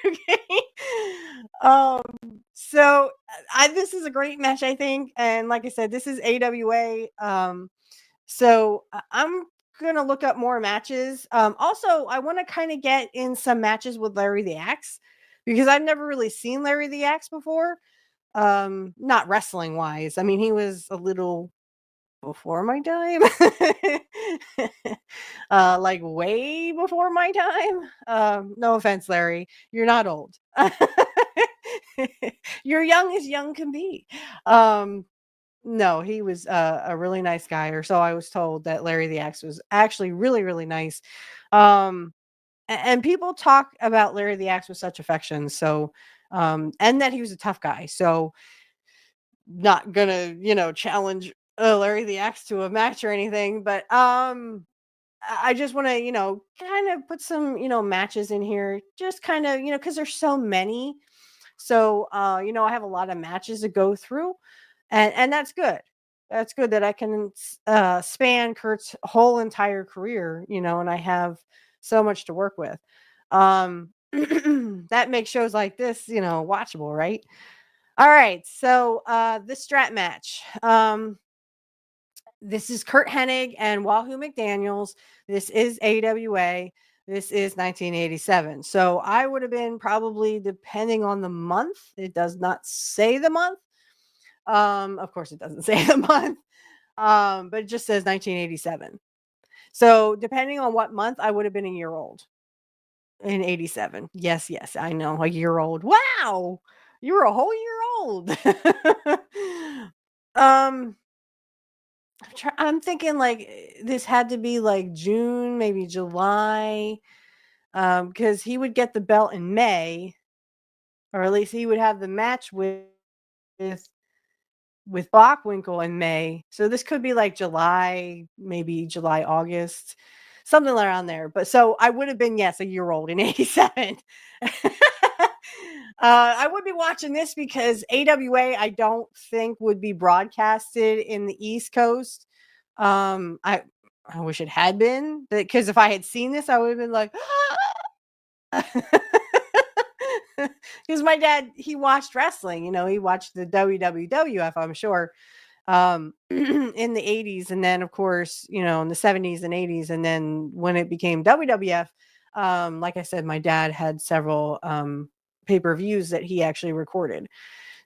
Okay. So this is a great match, I think, and like I said, this is AWA. So I'm gonna look up more matches. Also, I want to kind of get in some matches with Larry the Axe, because I've never really seen Larry the Axe before. Not wrestling wise. I mean, he was a little before my time. Like way before my time. No offense, Larry. You're not old. You're young as young can be. No, he was a really nice guy, or so I was told, that Larry the Axe was actually really, really nice. And people talk about Larry the Axe with such affection. So, and that he was a tough guy. So, not gonna, challenge Larry the Axe to a match or anything, but I just want to, kind of put some, matches in here, just kind of, because there's so many. So, I have a lot of matches to go through, and that's good. That's good that I can span Curt's whole entire career, and I have so much to work with. That makes shows like this, watchable, right? All right, so the strap match. This is Curt Hennig and Wahoo McDaniels. This is AWA. This is 1987. So I would have been probably, depending on the month. It does not say the month. Of course, it doesn't say the month. But it just says 1987. So depending on what month, I would have been a year old in 87. Yes, I know, a year old. Wow, you were a whole year old. I'm thinking like this had to be like June, maybe July. because he would get the belt in May, or at least he would have the match with Bockwinkel in May. So this could be like July, maybe July, August, something around there. But so I would have been, yes, a year old in 87. I would be watching this because AWA, I don't think would be broadcasted in the East Coast. I wish it had been, because if I had seen this, I would have been like, because my dad, he watched wrestling, he watched the WWF, I'm sure, in the 80s, and then of course, in the 70s and 80s, and then when it became WWF, like I said, my dad had several pay-per-views that he actually recorded.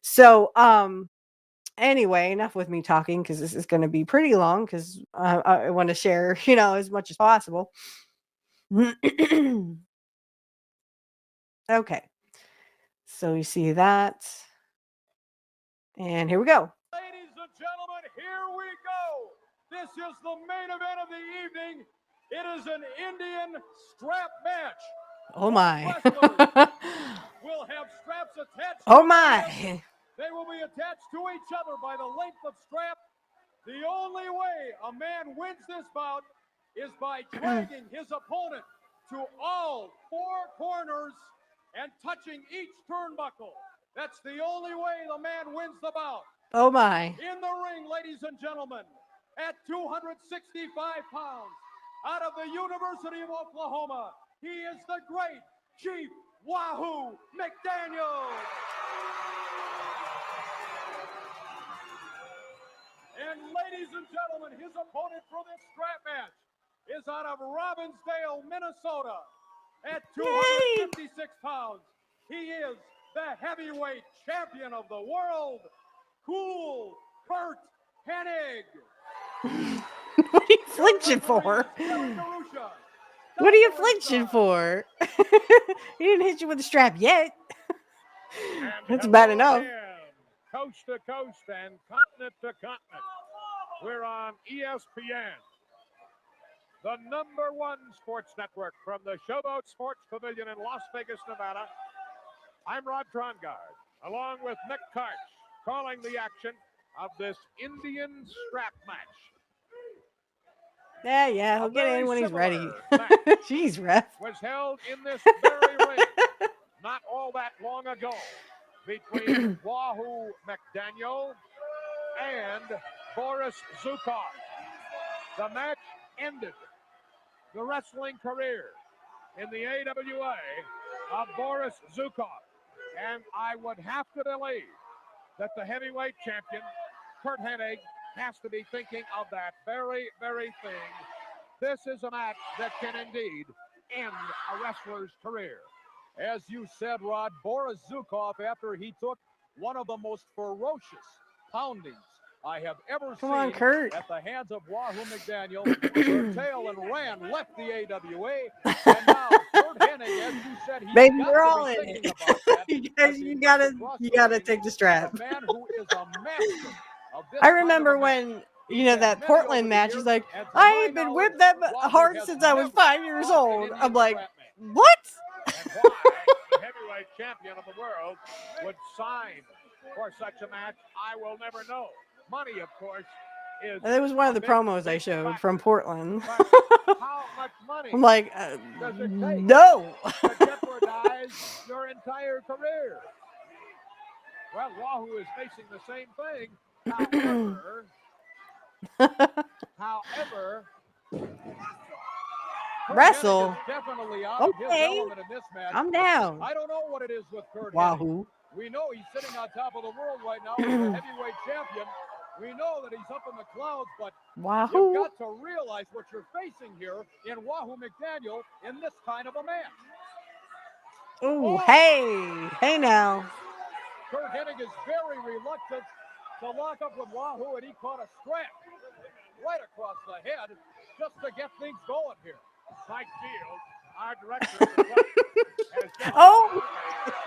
So anyway, enough with me talking, because this is going to be pretty long, because I want to share as much as possible. Okay, so you see that, and here we go. Ladies and gentlemen, here we go. This is the main event of the evening. It is an Indian strap match. Oh my. Will have straps attached. Oh my. They will be attached to each other by the length of strap. The only way a man wins this bout is by dragging his opponent to all four corners and touching each turnbuckle. That's the only way the man wins the bout. Oh my. In the ring, ladies and gentlemen, at 265 pounds, out of the University of Oklahoma, he is the great Chief Wahoo McDaniel. And ladies and gentlemen, his opponent for this strap match is out of Robbinsdale, Minnesota. At 256 pounds, he is the heavyweight champion of the world, Cool Curt Hennig. What are you flinching for? What are you flinching for? He didn't hit you with a strap yet. That's bad enough. Coast to coast and continent to continent. We're on ESPN, the #1 sports network from the Showboat Sports Pavilion in Las Vegas, Nevada. I'm Rod Trongard, along with Nick Karch, calling the action of this Indian strap match. Yeah, he'll get in when he's ready. Jeez, ref. Was held in this very ring not all that long ago between Wahoo McDaniel and Boris Zukov. The match ended the wrestling career in the AWA of Boris Zukov. And I would have to believe that the heavyweight champion, Curt Hennig, has to be thinking of that very, very thing. This is a match that can indeed end a wrestler's career. As you said, Rod, Boris Zukov, after he took one of the most ferocious poundings I have ever Come on, seen Curt. at the hands of Wahoo McDaniel, curtailed and ran, left the AWA, and now Curt Hennig, as you said, he's Baby, got we're to all be in thinking it. about that you gotta take the strap. a man who is a master of this I kind of remember a match. when that many Portland over the match. years, He's like, and to I my ain't been knowledge, whipped that Wahoo hard has since I was never 5 years fought an old. Indian I'm like, strap match. what? And why the heavyweight champion of the world would sign for such a match, I will never know. Money, of course, is. It was one of a the big, promos I big showed factor. from Portland. But how much money I'm like, does it take no. to jeopardize your entire career? Well, Wahoo is facing the same thing. However, Wrestle. Curt Hennig is definitely out of his Okay. element in this match. I'm down. I don't know what it is with Curt Hennig. Wahoo. We know he's sitting on top of the world right now as the heavyweight champion. We know that he's up in the clouds, but Wahoo. you've got to realize what you're facing here in Wahoo McDaniel in this kind of a match. Ooh, hey now. Curt Hennig is very reluctant to lock up with Wahoo, and he caught a strap right across the head just to get things going here. Mike Field, our director of the club, has just Oh,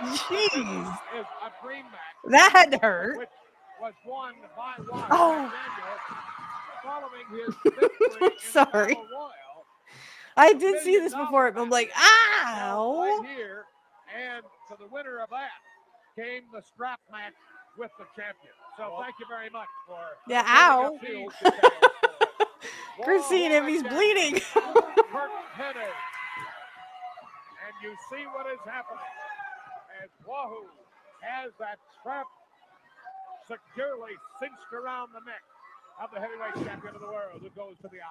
jeez. is a dream match. That had to hurt. Which was won by Wahoo Oh. McDaniel following his victory in Sorry. the Battle Royal. I did see this before, but I'm like, ow! Right here, and to the winner of that came the strap match with the champion. So thank you very much for Yeah, ow! these details for us. We're seeing if he's bleeding. Curt Hennig. And you see what is happening as Wahoo has that strap securely cinched around the neck of the heavyweight champion of the world, who goes to the eyes.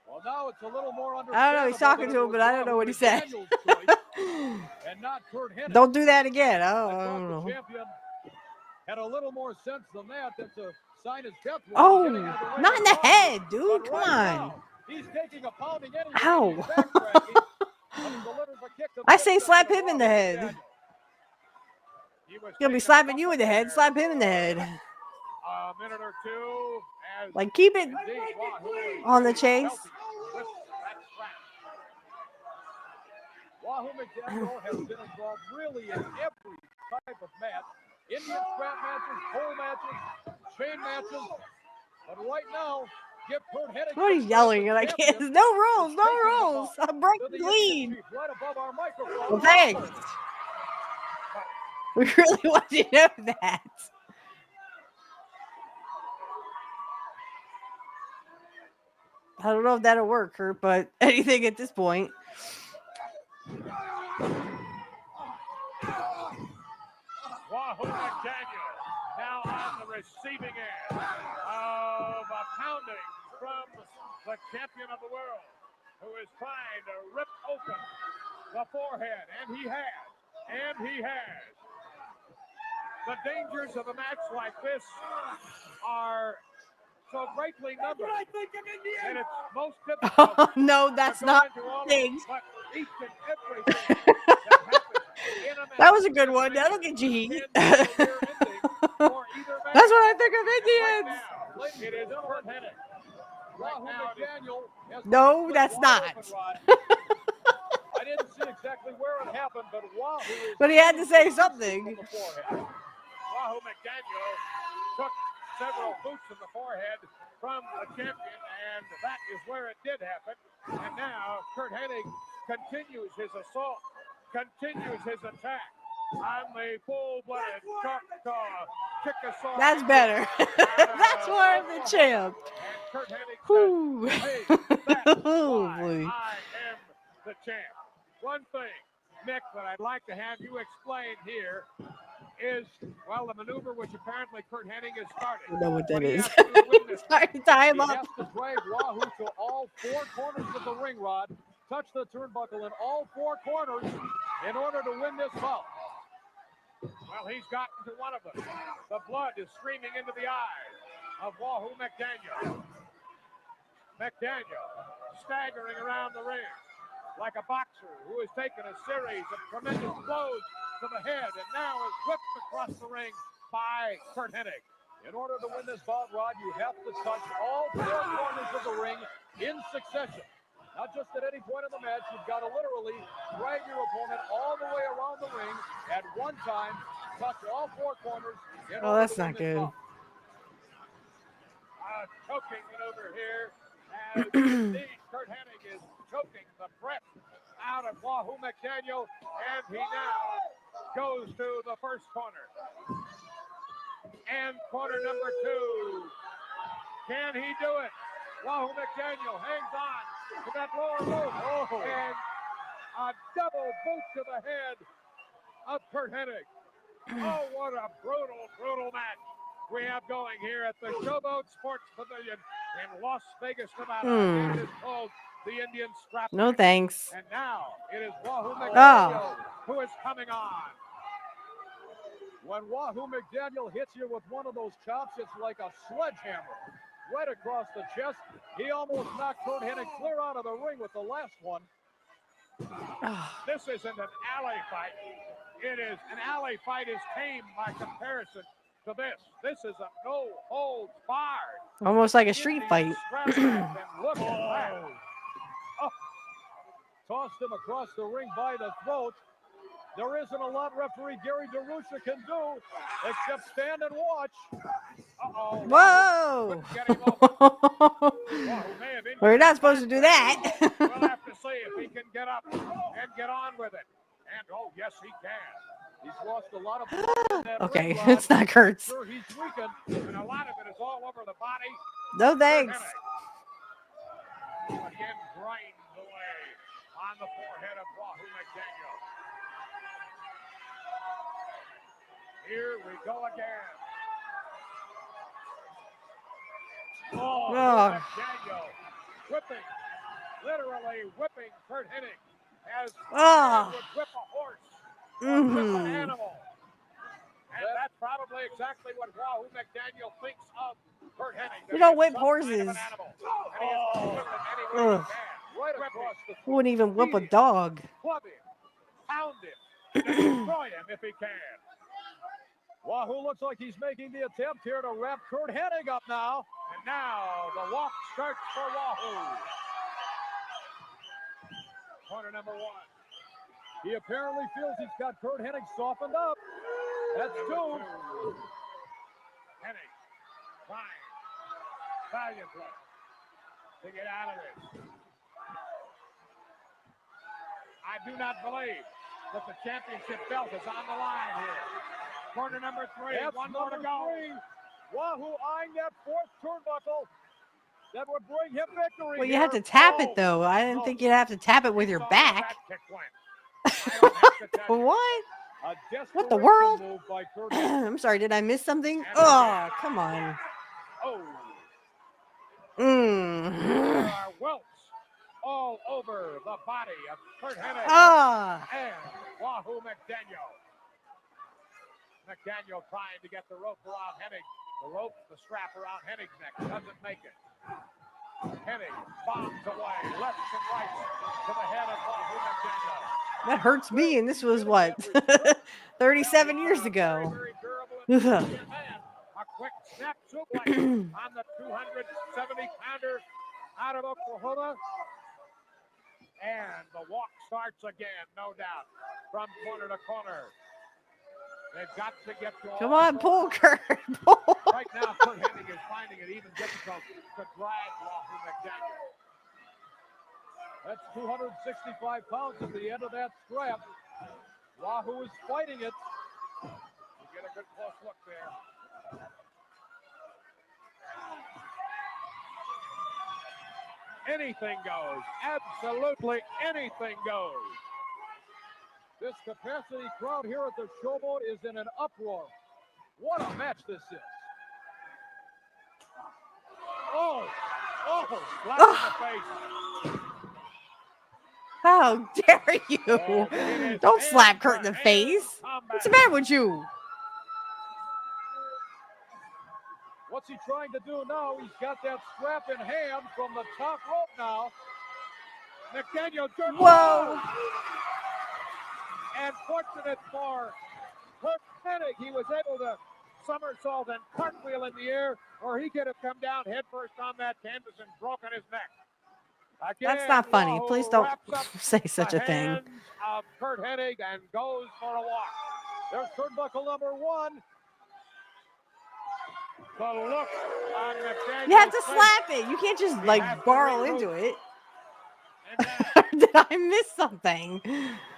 Well, now it's a little more I don't know. He's talking to him, but I don't know what he said. And not Curt Hennig. Don't do that again. I I don't thought know. the champion had a little more sense than that. That's a sign his depth. Oh, not in the head, dude. Come on. He's taking a pounding anyway. Ow. I I say slap him in the head. He'll be slapping you in the head. Slap him in the head. A minute or two. As Like, keep it on the chase. Wahoo McDaniel has been involved really in every type of match. Indian strap matches, pole matches, chain matches. But right now, give Curt Hennig. What are you yelling? And I can't. No rules. No rules. I'm breaking the lead. Right above our microphone. Well, thanks. We really want you to know that. I don't know if that'll work, Kurt, but anything at this point. Wahoo McDaniel now on the receiving end of a pounding from the champion of the world, who is trying to rip open the forehead, and he has. The dangers of a match like this are so greatly numbered, and it's most difficult. Oh, no, that's not things. But each and everything that happens in a match. That was a good one. That'll get you heat. That's what I think of Indians. It is Curt Hennig. Wahoo McDaniel has No, that's not. I didn't see exactly where it happened, but Wahoo. But he had to say something. Wahoo McDaniel took several boots in the forehead from the champion, and that is where it did happen. And now Curt Hennig continues his assault, continues his attack on the full-blooded Choctaw Chickasaw. That's better. That's more of the champ. And Curt Hennig Whew. says, hey, that's Oh, why boy. I am the champ. One thing, Nick, that I'd like to have you explain here is, well, the maneuver which apparently Curt Hennig has started. I don't know what that he is. has to win this Sorry to tie him He up. has to drag Wahoo to all four corners of the ring rod, touch the turnbuckle in all four corners in order to win this bout. Well, he's gotten to one of them. The blood is streaming into the eyes of Wahoo McDaniel. McDaniel staggering around the ring like a boxer who has taken a series of tremendous blows to the head and now is whipped across the ring by Curt Hennig. In order to win this bout, Rod, you have to touch all four corners of the ring in succession. Not just at any point in the match, you've got to literally drag your opponent all the way around the ring at one time, touch all four corners. Oh, that's not good. Choking maneuver here as indeed Curt Hennig is choking the breath out of Wahoo McDaniel, and he now goes to the first corner. And corner number two. Can he do it? Wahoo McDaniel hangs on to that lower rope. Oh. And a double boot to the head of Curt Hennig. Oh, what a brutal, brutal match we have going here at the Showboat Sports Pavilion in Las Vegas, Nevada. It is called the Indian Strap. No thanks. And now it is Wahoo McDaniel who is coming on. When Wahoo McDaniel hits you with one of those chops, it's like a sledgehammer right across the chest. He almost knocked Curt Hennig clear out of the ring with the last one. This isn't an alley fight. It is an alley fight is tame by comparison to this. This is a no holds barred. Almost like a street fight. And look at that. Oh. Tossed him across the ring by the throat. There isn't a lot referee Gary DeRusha can do except stand and watch. Uh-oh. Whoa! Couldn't get him off. Wahoo may have Well, you're not supposed to do that. We'll have to see if he can get up and get on with it. And oh, yes, he can. He's lost a lot of blood in that Okay, ring rod. it's not Kurt's. Sure, he's weakened, and a lot of it is all over the body. No thanks. Again, grinds away on the forehead of Wahoo McDaniel. Here we go again. Oh, McDaniel whipping, literally whipping Curt Hennig as Oh. would whip a horse or whip an animal. And that's probably exactly what Wahoo McDaniel thinks of Curt Hennig. You don't whip Some horses. kind of an animal. And he is whipping anywhere he Ugh. can. Right across the throat. Wouldn't even whip a dog. Club him, pound him, destroy him if he can. Wahoo looks like he's making the attempt here to wrap Curt Hennig up now. And now the walk starts for Wahoo. Corner number one. He apparently feels he's got Curt Hennig softened up. That's two. Hennig trying valiantly to get out of this. I do not believe that the championship belt is on the line here. Corner number three. That's one more to go. Wahoo eyeing that fourth turnbuckle. That would bring him victory. Well, you have to tap it though. I didn't think you'd have to tap it with your back. What? What the world? I'm sorry, did I miss something? Oh, come on. Oh. Mm. There are welts all over the body of Curt Hennig and Wahoo McDaniel. McDaniel trying to get the rope around Hennig. The rope, the strap around Hennig's neck doesn't make it. Hennig bombs away, left and right to the head of Wahoo McDaniel. That hurts me, and this was what? 37 years ago. A quick snap suplex on the 270-pounder out of Oklahoma. And the walk starts again, no doubt, from corner to corner. They've got to get to Come on, pull, Curt. Pull. Right now, Curt Hennig is finding it even difficult to drag Wahoo McDaniel. That's 265 pounds at the end of that strap. Wahoo is fighting it. You get a good close look there. Anything goes. Absolutely anything goes. This capacity crowd here at the Showboat is in an uproar. What a match this is. Oh, slap in the face. How dare you? Don't slap Curt in the face. What's the matter with you? What's he trying to do now? He's got that strap in hand from the top rope now. McDaniel jerks. Whoa. And fortunate for Curt Hennig, he was able to somersault and cartwheel in the air, or he could have come down headfirst on that canvas and broken his neck. Again, That's not funny. Wahoo Please don't wraps up say such a the thing. hands of Curt Hennig and goes for a walk. There's turnbuckle number one. The look on McDaniel's You have to face. slap it. You can't just like barrel into it. Did I miss something?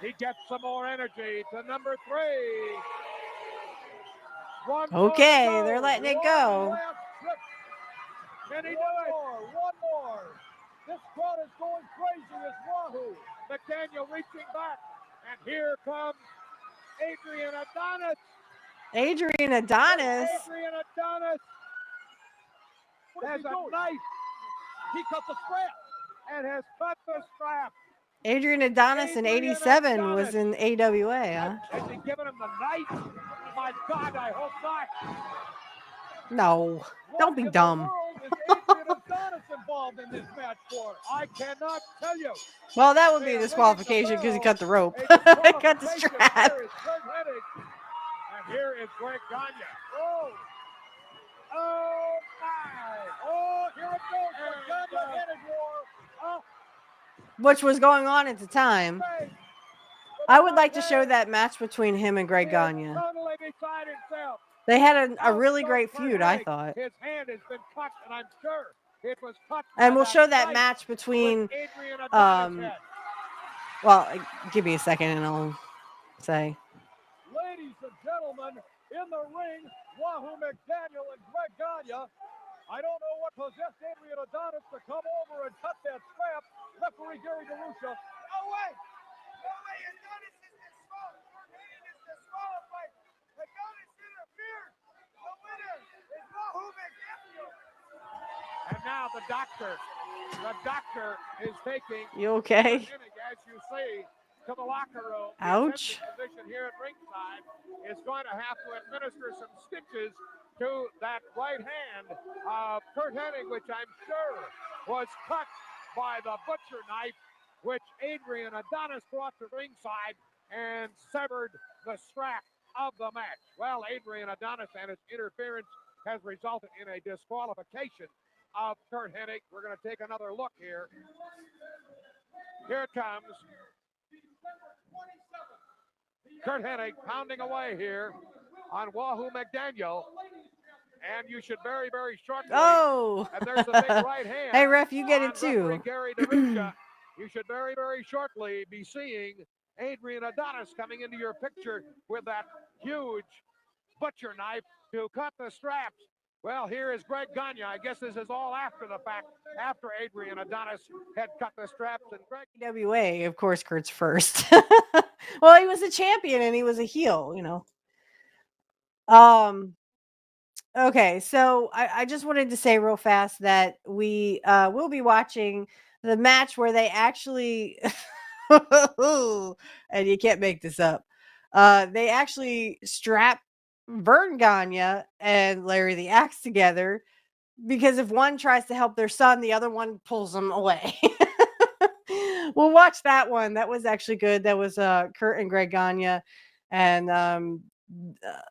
He gets some more energy to number three. One Okay, more to they're letting it One go. last trip. Can he do it? One more. This crowd is going crazy as Wahoo. McDaniel reaching back. And here comes Adrian Adonis. Adrian Adonis. Adrian Adonis has a knife. He cut the strap and has cut the strap. Adrian Adonis in Adrian '87 Adonis. was in AWA, huh? Has he given him the knife? My God, I hope not. No, don't be What in dumb. the world is Adrian Adonis involved in this match for? I cannot tell you. Well, that would be a disqualification because he cut the rope. A Cut the disqualification. strap. Here is Curt Hennig. And here is Greg Gagne. Oh, my. Oh, here it goes. The Gagne Hennig war. Oh, Which was going on at the time. Greg. I would like to show that match between him and Greg He is Gagne. totally beside himself. They had a really great feud, I thought. His hand has been cut, and I'm sure It was cut And by we'll show that knife match between, which Adrian Adonis had. well, give me a second and I'll say. Ladies and gentlemen, in the ring, Wahoo McDaniel and Greg Gagne. I don't know what possessed Adrian Adonis to come over and cut that strap. Referee Gary DeRusha. No way! No way! Adonis is disqualified. Hennig is disqualified. Adonis interfered. The winner is Wahoo McDaniel. And now the doctor is taking You okay? Hennig, as you see, to the locker room. Ouch. The physician here at ringside is going to have to administer some stitches to that right hand of Curt Hennig, which I'm sure was cut by the butcher knife, which Adrian Adonis brought to ringside and severed the strap of the match. Well, Adrian Adonis and his interference has resulted in a disqualification of Curt Hennig. We're going to take another look here. Here it comes. Curt Hennig pounding away here on Wahoo McDaniel. And you should very, very shortly. Oh. And there's a big right hand. Hey, ref, you get on it too. referee Gary DeRusha. You should very, very shortly be seeing Adrian Adonis coming into your picture with that huge butcher knife to cut the straps. Well, here is Greg Gagne. I guess this is all after the fact, after Adrian Adonis had cut the straps. And Greg WA, of course, Kurt's first. Well, he was a champion and he was a heel, you know. Okay, so I just wanted to say real fast that we will be watching the match where they actually and you can't make this up. They actually strap Vern Gagne and Larry the Axe together because if one tries to help their son, the other one pulls them away. We'll watch that one. That was actually good. That was Curt and Greg Gagne. And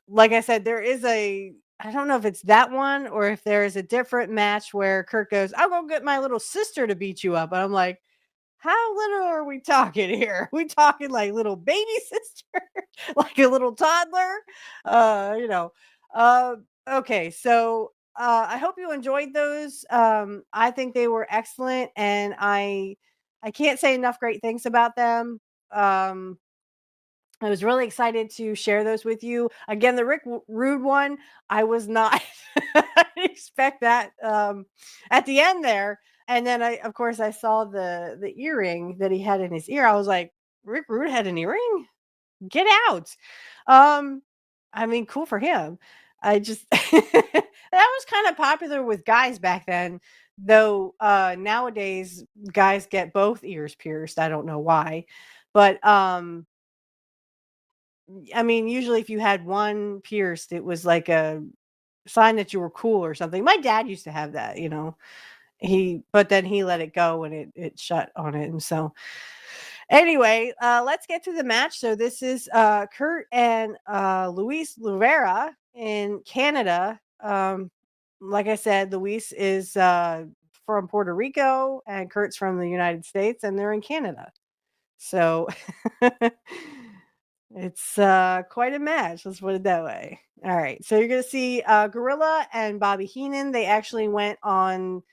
like I said, there is I don't know if it's that one or if there is a different match where Curt goes, I'll go get my little sister to beat you up. And I'm like, how little are we talking here? We talking like little baby sister, like a little toddler? You know. Okay, so I hope you enjoyed those. I think they were excellent, and I can't say enough great things about them. I was really excited to share those with you. Again, the Rick Rude one, I was not I didn't expect that at the end there. And then of course I saw the earring that he had in his ear. I was like, Rick Rude had an earring? Get out. I mean, cool for him. I just that was kind of popular with guys back then, though nowadays guys get both ears pierced. I don't know why. But I mean, usually if you had one pierced, it was like a sign that you were cool or something. My dad used to have that, you know. But then he let it go and it shut on it. And so anyway, let's get to the match. So this is Curt and Luis Rivera in Canada. Like I said, Luis is from Puerto Rico and Curt's from the United States, and they're in Canada. So it's quite a match. Let's put it that way. All right. So you're going to see Gorilla and Bobby Heenan. They actually went on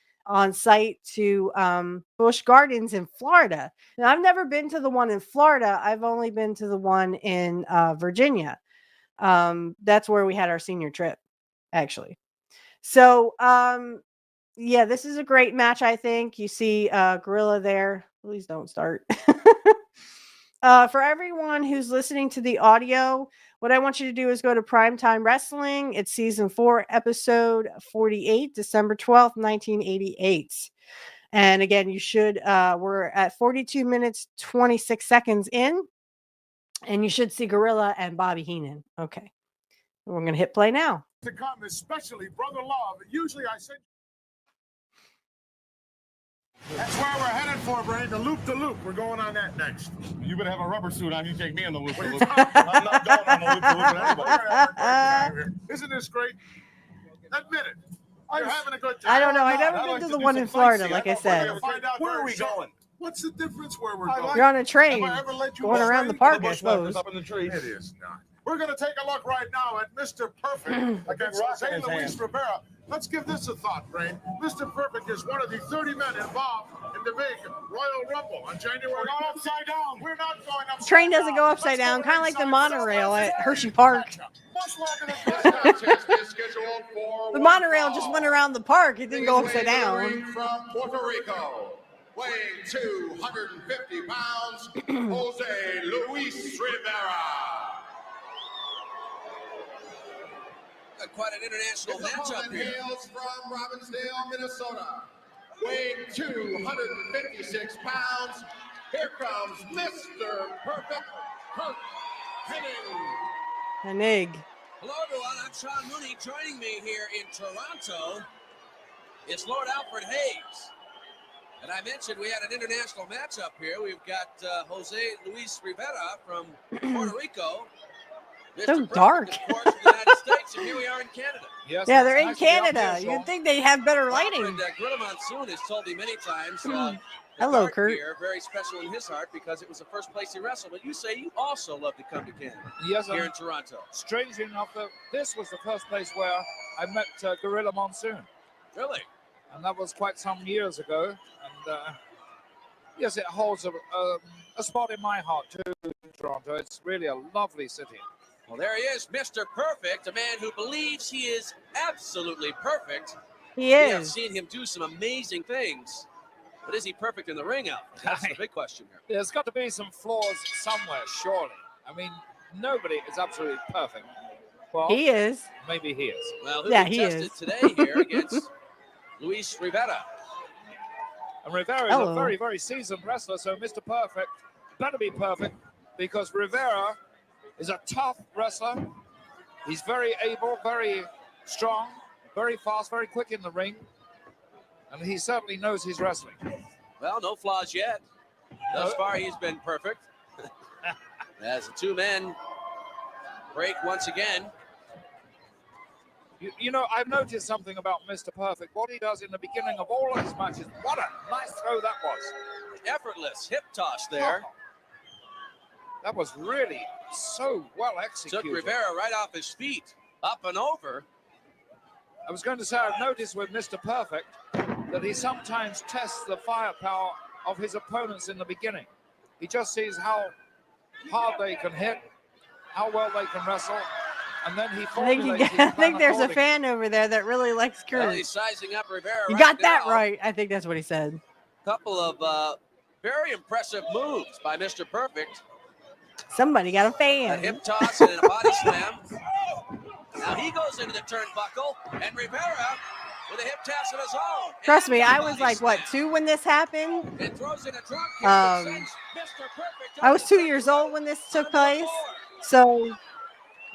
site to Busch Gardens in Florida. Now, I've never been to the one in Florida. I've only been to the one in Virginia. That's where we had our senior trip, actually. So, yeah, this is a great match, I think. You see Gorilla there. Please don't start. For everyone who's listening to the audio, what I want you to do is go to Primetime Wrestling. It's season 4, episode 48, December 12th, 1988. And again, you should, we're at 42 minutes, 26 seconds in, and you should see Gorilla and Bobby Heenan. Okay. We're going to hit play now. To come, especially Brother Love. Usually I send. That's where we're headed for, Brain. The loop. We're going on that next. You better have a rubber suit on. You take me on the loop. I'm not going on the loop. Isn't this great? Admit it. You're having a good time. I don't know. I've never been to the one in Florida, like I said. Where are we going? What's the difference where we're going? You're on a train going around the park, I suppose. Up in the tree. It is not. We're going to take a look right now at Mr. Perfect against Luis Rivera. Let's give this a thought, Brain. Mr. Perfect is one of the 30 men involved in the big Royal Rumble on January. We're going upside down. We're not going upside Train doesn't down. go upside down, kind of like the monorail at Hershey Park. The monorail just went around the park. It didn't go upside down. From Puerto Rico, weighing 250 pounds, Jose Luis Rivera. Quite an international matchup here. Hails from Robbinsdale, Minnesota, weighing 256 pounds. Here comes Mr. Perfect, Curt Hennig. Hennig. Hello, everyone. I'm Sean Mooney. Joining me here in Toronto is Lord Alfred Hayes. And I mentioned we had an international matchup here. We've got Jose Luis Rivera from Puerto Rico. So dark. Of course, from the United States, and here we are in Canada. Yes, Yeah, they're in nice to be up Canada. here, Sean. You'd think they'd have better lighting. Alfred Gorilla Monsoon has told me many times. Hello, Dart Curt. Here, very special in his heart because it was the first place he wrestled. But you say you also love to come to Canada. Yes, Here in Toronto. Strangely enough, this was the first place where I met Gorilla Monsoon. Really? And that was quite some years ago. And yes, it holds a spot in my heart too, Toronto. It's really a lovely city. Well, there he is, Mr. Perfect, a man who believes he is absolutely perfect. He We have is. seen him do some amazing things. But is he perfect in the ring out? That's the big question here. There's got to be some flaws somewhere, surely. I mean, nobody is absolutely perfect. Well, He is. maybe he is. Well, who Yeah, we he tested is. today here against Luis Rivera. And Rivera is Hello. a very, very seasoned wrestler, so Mr. Perfect better be perfect because Rivera is a tough wrestler. He's very able, very strong, very fast, very quick in the ring. And he certainly knows his wrestling. Well, no flaws yet. Thus No. far, he's been perfect. As the two men break once again. You know, I've noticed something about Mr. Perfect. What he does in the beginning of all of his matches. What a nice throw that was. Effortless hip toss there. Oh, that was really so well Took executed. Rivera right off his feet, up and over. I was going to say, I've noticed with Mr. Perfect that he sometimes tests the firepower of his opponents in the beginning. He just sees how hard they can hit, how well they can wrestle, and then he formulates his I think plan there's a accordingly. fan over there that really likes Well, Curt. he's sizing up Rivera You right got that now. right. I think that's what he said. Couple of very impressive moves by Mr. Perfect. Somebody got a A fan. hip toss and a body slam. Now he goes into the turnbuckle, and Rivera with a hip toss of his own. Trust And me, a I was body like, what, slam. 2 when this happened? It throws in a drop kick Um, that sends Mr. Perfect I was up 2 the years second old when this took on the place. floor. So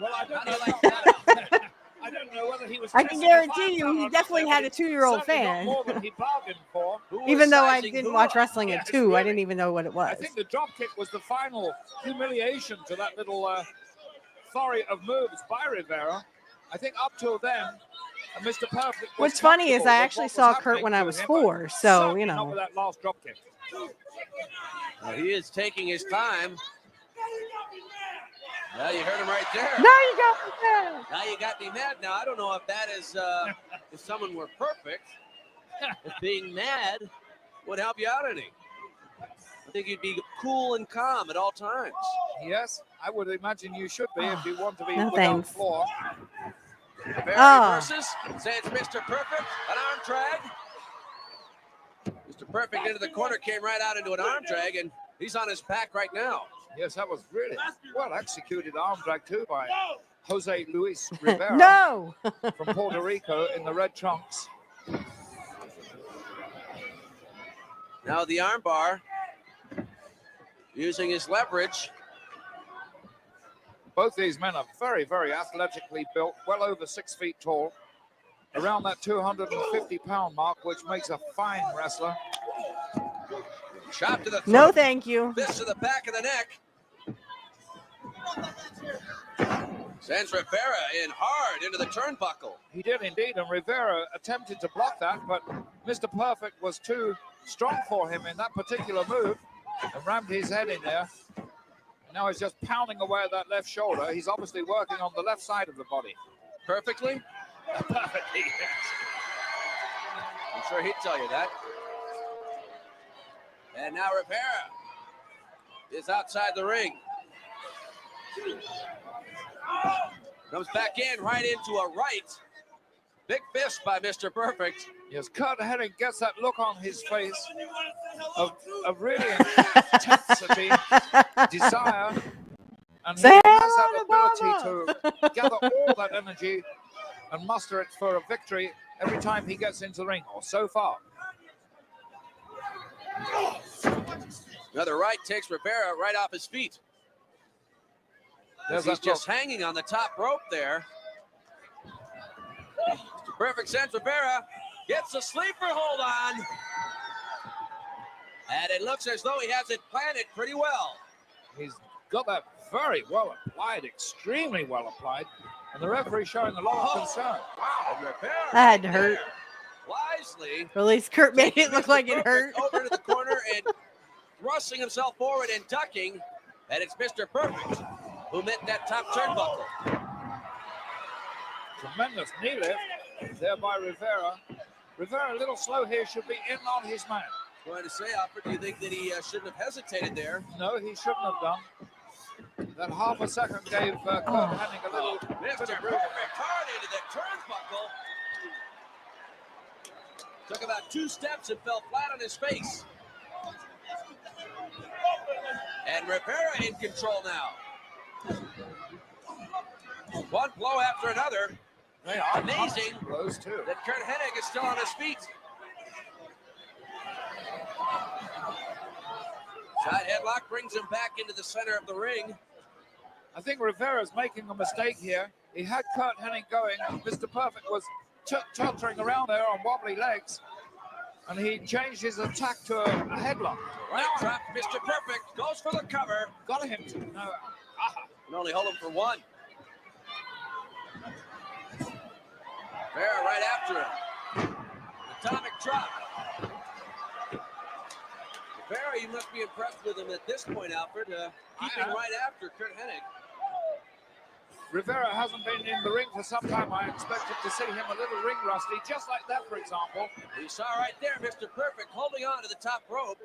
Well, I How don't do know you like about that? that. I don't know whether he was. I can testing the guarantee you, firepower he or not definitely there, had but a 2-year-old certainly got fan. more than he bargained for. Who was Even though I sizing didn't who watch up? wrestling at Yes, 2, I really. didn't even know what it was. I think the drop kick was the final humiliation to that little flurry of moves by Rivera. I think up till then, Mr. Perfect was What's funny is comfortable I with actually what saw was Curt happening when I to was him, 4, but so, certainly you not know. with that last drop kick. He is taking his time. Well, you heard him right there. Now you got the fan. Now you got me mad. Now I don't know if that is if someone were perfect, if being mad would help you out any. I think you'd be cool and calm at all times. Yes, I would imagine you should be if you want to be No without thanks. floor. Barry Ah. versus sends Mr. Perfect, an arm drag. Mr. Perfect into the corner, came right out into an arm drag, and he's on his back right now. Yes, that was really well executed arm drag too by Jose Luis Rivera No. from Puerto Rico in the red trunks. Now the arm bar, using his leverage. Both these men are very, very athletically built, well over 6 feet tall, around that 250-pound mark, which makes a fine wrestler. Shot to the throat. No, thank you. Fist to the back of the neck. Sends Rivera in hard into the turnbuckle. He did indeed, and Rivera attempted to block that, but Mr. Perfect was too strong for him in that particular move and rammed his head in there. Now he's just pounding away at that left shoulder. He's obviously working on the left side of the body. Perfectly. Perfectly, yes. sure he'd tell you that. And now Rivera is outside the ring. Comes back in, right into a right. Big fist by Mr. Perfect. Yes, Curt Hennig gets that look on his face of really intensity, desire, and he Say has that hello to ability Baba. to gather all that energy and muster it for a victory every time he gets into the ring, or so far. Another right takes Rivera right off his feet. He's just hanging on the top rope there. Mr. Perfect sends Rivera, gets a sleeper hold on. And it looks as though he has it planted pretty well. He's got that very well applied, extremely well applied, and the referee showing a lot of concern. Wow, Rivera That had to hurt. wisely. Or at least Curt made it look like it hurt. Over to the corner and thrusting himself forward and ducking. And it's Mr. Perfect who met that top turnbuckle. Tremendous knee lift there by Rivera. Rivera a little slow here, should be in on his man. Going to say, Alfred, do you think that he shouldn't have hesitated there? No, he shouldn't have done. That half a second gave Curt Hennig a little Mr. bit of Perfect room. hard into the turnbuckle. Took about 2 steps and fell flat on his face. And Rivera in control now. One blow after another. They are amazing blows too. That Curt Hennig is still on his feet. Side headlock brings him back into the center of the ring. I think Rivera's making a mistake here. He had Curt Hennig going. Mr. Perfect was tottering around there on wobbly legs, and he changed his attack to a headlock. Right trap, Mr. Perfect goes for the cover. Got him to no. Can only hold him for one. Rivera right after him. Atomic drop. Rivera, you must be impressed with him at this point, Alfred. Keeping right after Curt Hennig. Rivera hasn't been in the ring for some time. I expected to see him a little ring rusty, just like that, for example. You saw right there, Mr. Perfect holding on to the top rope.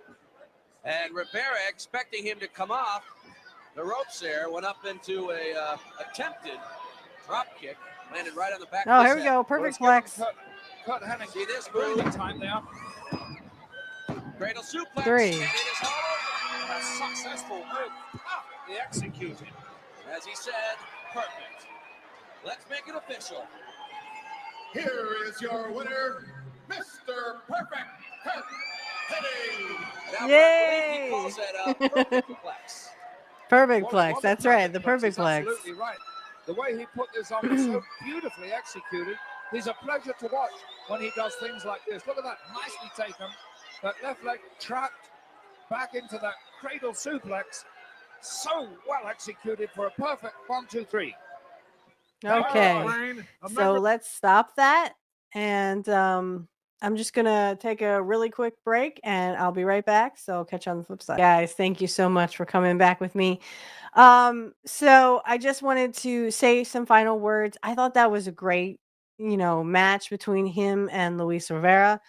And Rivera expecting him to come off the ropes there. Went up into a attempted drop kick. Landed right on the back Oh, of his here we head. go. Perfect flex. Curt Hennig. See this really move? time there. Cradle suplex. 3. And it is all over. A successful move. He executed. As he said, perfect. Let's make it official. Here is your winner, Mr. Perfect, Curt Hennig. Now, Yay! he calls that a perfect flex. Perfect flex. That's right. The perfect flex. Absolutely right. The way he put this on was so beautifully executed. He's a pleasure to watch when he does things like this. Look at that. Nicely taken. That left leg trapped back into that cradle suplex. So well executed for a perfect 1, 2, 3. Okay. So let's stop that. And I'm just going to take a really quick break and I'll be right back. So catch you on the flip side. Guys, thank you so much for coming back with me. So I just wanted to say some final words. I thought that was a great, match between him and Luis Rivera.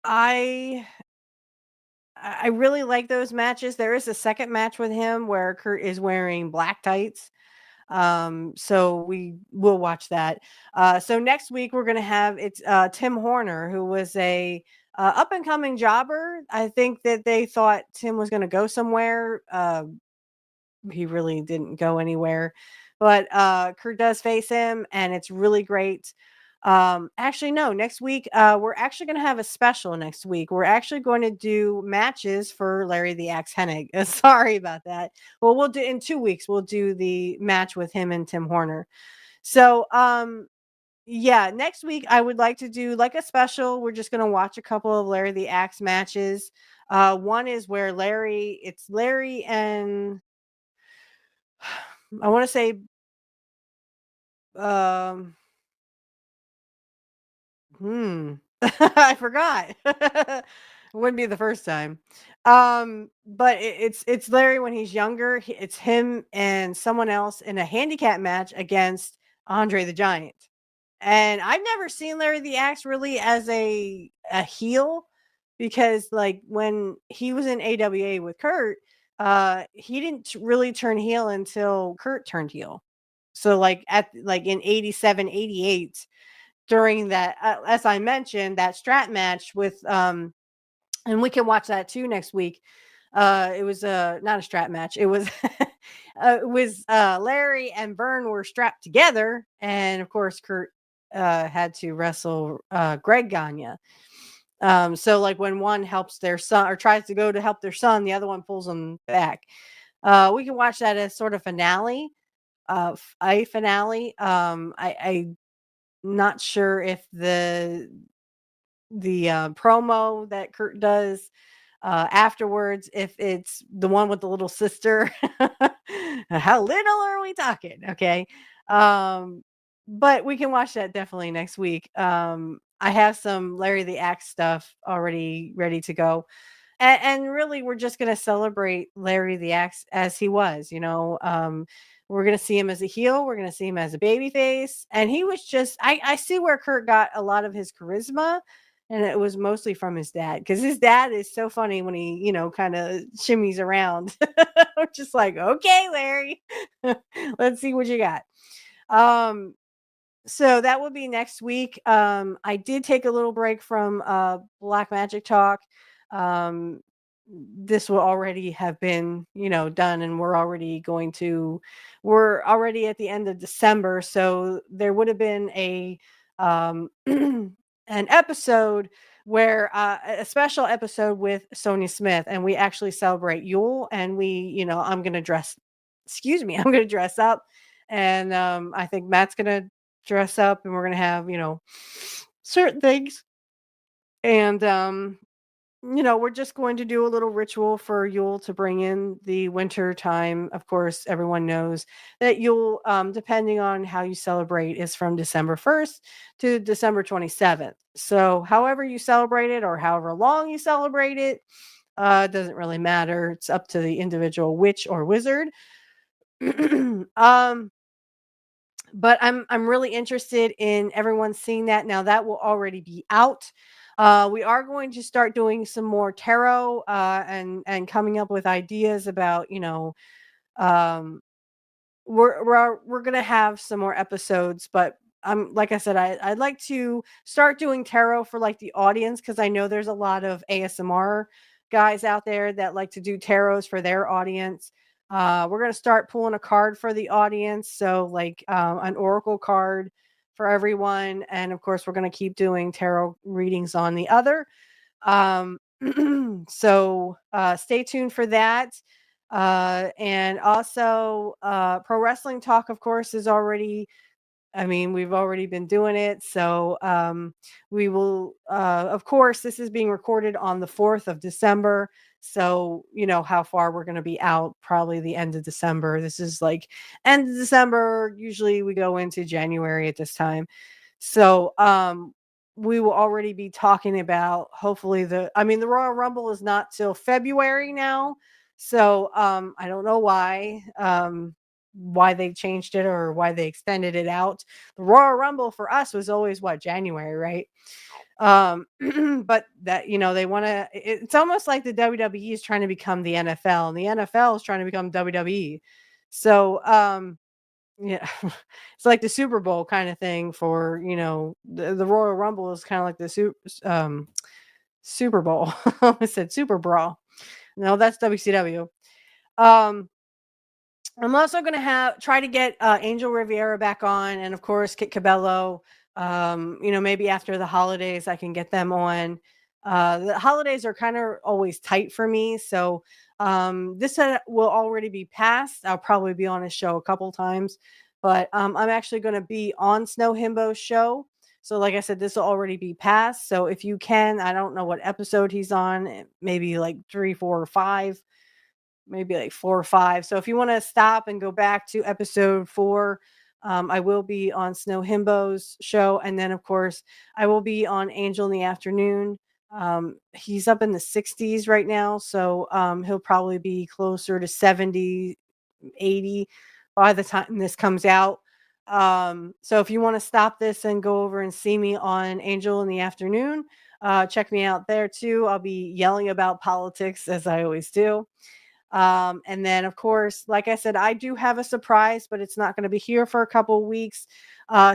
I really like those matches. There is a second match with him where Curt is wearing black tights. So we will watch that. So next week we're going to have Tim Horner, who was a up and coming jobber. I think that they thought Tim was going to go somewhere. He really didn't go anywhere, but Curt does face him and it's really great. Actually, no, next week, we're actually going to have a special next week. We're actually going to do matches for Larry the Axe Hennig. Sorry about that. Well, we'll do in 2 weeks, we'll do the match with him and Tim Horner. So, yeah, next week I would like to do like a special. We're just going to watch a couple of Larry the Axe matches. One is where it's Larry and I want to say, I forgot. Wouldn't be the first time. But it's Larry when he's younger. It's him and someone else in a handicap match against Andre the Giant. And I've never seen Larry the Axe really as a heel, because like when he was in AWA with Curt, he didn't really turn heel until Curt turned heel. So like in 87, 88, during that, as I mentioned, that strat match with and we can watch that too next week. It was not a strap match. It was Larry and Vern were strapped together, and of course Curt had to wrestle Greg Gagne. So like when one helps their son or tries to go to help their son, the other one pulls them back. We can watch that as sort of finale, a finale. I'm not sure if the promo that Curt does afterwards, if it's the one with the little sister. How little are we talking? Okay. Um, but we can watch that definitely next week. I have some Larry the Axe stuff already ready to go. And really, we're just going to celebrate Larry the Axe as he was, we're going to see him as a heel. We're going to see him as a baby face. And he was just, I see where Curt got a lot of his charisma. And it was mostly from his dad, because his dad is so funny when he, kind of shimmies around. I'm just like, okay, Larry, let's see what you got. So that will be next week. I did take a little break from Black Magic Talk. This will already have been, done, and we're already at the end of December. So there would have been an episode where a special episode with Sonia Smith, and we actually celebrate Yule, and I'm going to dress up, and I think Matt's going to dress up, and we're going to have, certain things. And, we're just going to do a little ritual for Yule to bring in the winter time. Of course, everyone knows that Yule, depending on how you celebrate, is from December 1st to December 27th. So however you celebrate it, or however long you celebrate it, doesn't really matter. It's up to the individual witch or wizard. But I'm really interested in everyone seeing that. Now that will already be out. We are going to start doing some more tarot and coming up with ideas about, um, we're gonna have some more episodes, but I'm like I said, I'd like to start doing tarot for like the audience, because I know there's a lot of ASMR guys out there that like to do tarots for their audience. We're gonna start pulling a card for the audience, so like an oracle card for everyone, and of course we're gonna keep doing tarot readings on the other. Um, so stay tuned for that. And also Pro Wrestling Talk, of course, is already, we've already been doing it. So we will, of course, this is being recorded on the 4th of December. So, how far we're going to be out, probably the end of December. This is like end of December. Usually we go into January at this time. So we will already be talking about, hopefully, the Royal Rumble is not till February now. So I don't know why they changed it or why they extended it out. The Royal Rumble for us was always January, right? But that, they want to, it's almost like the WWE is trying to become the NFL, and the NFL is trying to become WWE. So yeah, it's like the Super Bowl kind of thing for, the Royal Rumble is kind of like the Super Bowl. I said Super Brawl. No, that's WCW. I'm also going to try to get Angel Riviera back on, and of course Kit Cabello. Maybe after the holidays I can get them on. The holidays are kind of always tight for me, so this will already be past. I'll probably be on his show a couple times, but I'm actually going to be on Snow Himbo's show. So like I said, this will already be past. So if you can, I don't know what episode he's on, maybe like 3, 4, or 5. Maybe like 4 or 5. So if you want to stop and go back to episode 4, I will be on Snow Himbo's show. And then, of course, I will be on Angel in the Afternoon. He's up in the 60s right now. So he'll probably be closer to 70, 80 by the time this comes out. So if you want to stop this and go over and see me on Angel in the Afternoon, check me out there too. I'll be yelling about politics as I always do. And then, of course, like I said, I do have a surprise, but it's not going to be here for a couple of weeks.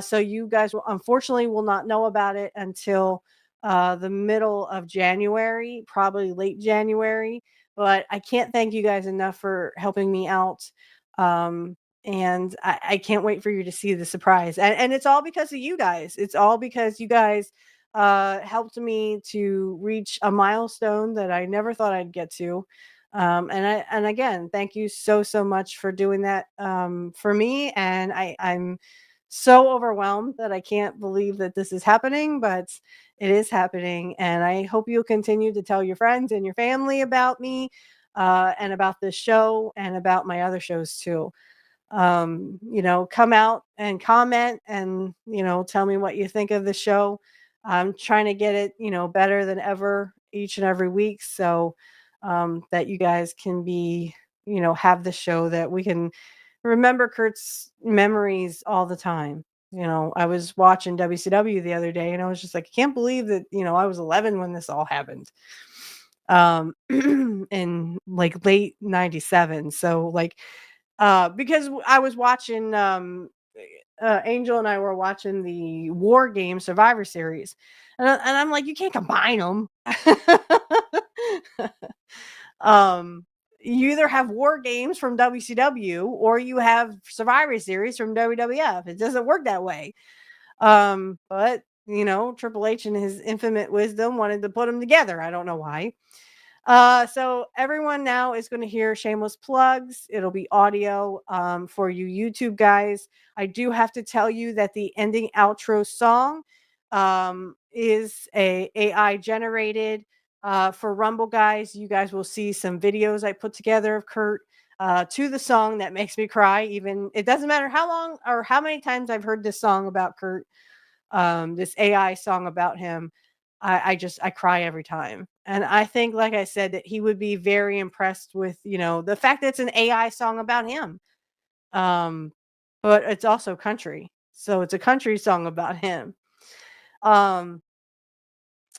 So you guys will, unfortunately, will not know about it until the middle of January, probably late January. But I can't thank you guys enough for helping me out. And I can't wait for you to see the surprise. And it's all because of you guys. It's all because you guys helped me to reach a milestone that I never thought I'd get to. And again, thank you so much for doing that for me. And I'm so overwhelmed that I can't believe that this is happening, but it is happening. And I hope you'll continue to tell your friends and your family about me and about this show and about my other shows too. Come out and comment and, tell me what you think of the show. I'm trying to get it, better than ever each and every week. So that you guys can be, have the show that we can remember Curt's memories all the time. I was watching WCW the other day and I was just like, I can't believe that, I was 11 when this all happened. In like late 97. So like, because I was watching, Angel and I were watching the War Game Survivor Series. And I'm like, you can't combine them. You either have War Games from WCW or you have Survivor Series from WWF. It doesn't work that way. But Triple H in his infinite wisdom wanted to put them together. I don't know why. So everyone now is going to hear shameless plugs. It'll be audio for you YouTube guys. I do have to tell you that the ending outro song is a AI generated. For Rumble guys, you guys will see some videos I put together of Curt to the song that makes me cry. Even it doesn't matter how long or how many times I've heard this song about Curt, this AI song about him. I cry every time. And I think, like I said, that he would be very impressed with, the fact that it's an AI song about him. But it's also country. So it's a country song about him.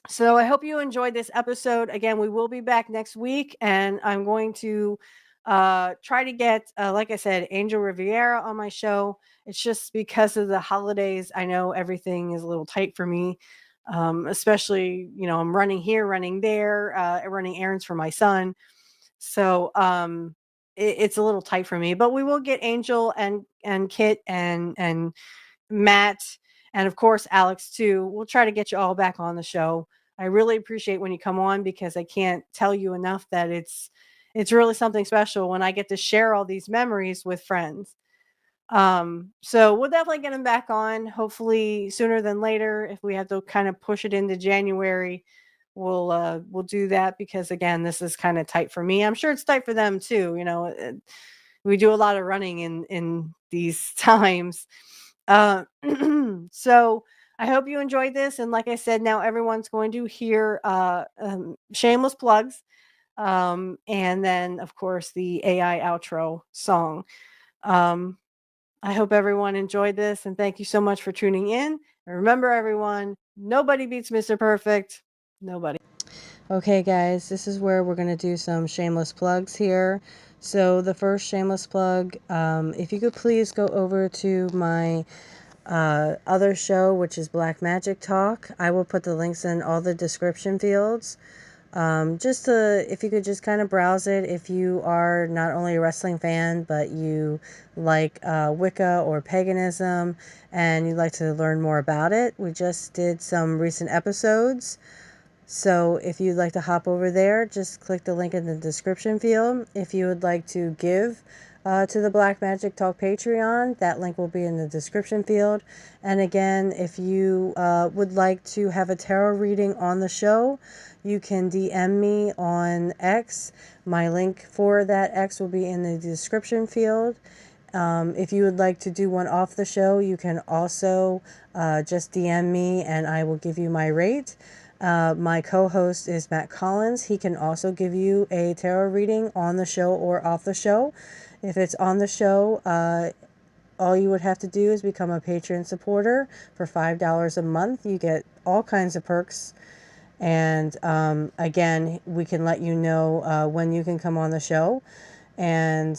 So I hope you enjoyed this episode. Again, we will be back next week, and I'm going to try to get, like I said, Angel Rivera on my show. It's just because of the holidays. I know everything is a little tight for me. Especially, I'm running here, running there, running errands for my son. So it's a little tight for me, but we will get Angel and Kit and Matt and of course Alex too. We'll try to get you all back on the show. I really appreciate when you come on because I can't tell you enough that it's really something special when I get to share all these memories with friends. So we'll definitely get him back on, hopefully sooner than later. If we have to kind of push it into January, we'll do that because again, this is kind of tight for me. I'm sure it's tight for them too. We do a lot of running in these times. So I hope you enjoyed this. And like I said, now everyone's going to hear shameless plugs. And then of course the AI outro song. I hope everyone enjoyed this and thank you so much for tuning in. And remember, everyone, nobody beats Mr. Perfect. Nobody. Okay, guys, this is where we're going to do some shameless plugs here. So the first shameless plug, if you could please go over to my other show, which is Black Magic Talk. I will put the links in all the description fields. If you could just kind of browse it, if you are not only a wrestling fan, but you like Wicca or paganism, and you'd like to learn more about it. We just did some recent episodes. So if you'd like to hop over there, just click the link in the description field. If you would like to give to the Black Magic Talk Patreon, that link will be in the description field. And again, if you would like to have a tarot reading on the show, you can DM me on X. My link for that X will be in the description field. If you would like to do one off the show, you can also just DM me and I will give you my rate. My co-host is Matt Collins. He can also give you a tarot reading on the show or off the show. If it's on the show, all you would have to do is become a Patreon supporter for $5 a month. You get all kinds of perks. And again, we can let you know when you can come on the show. And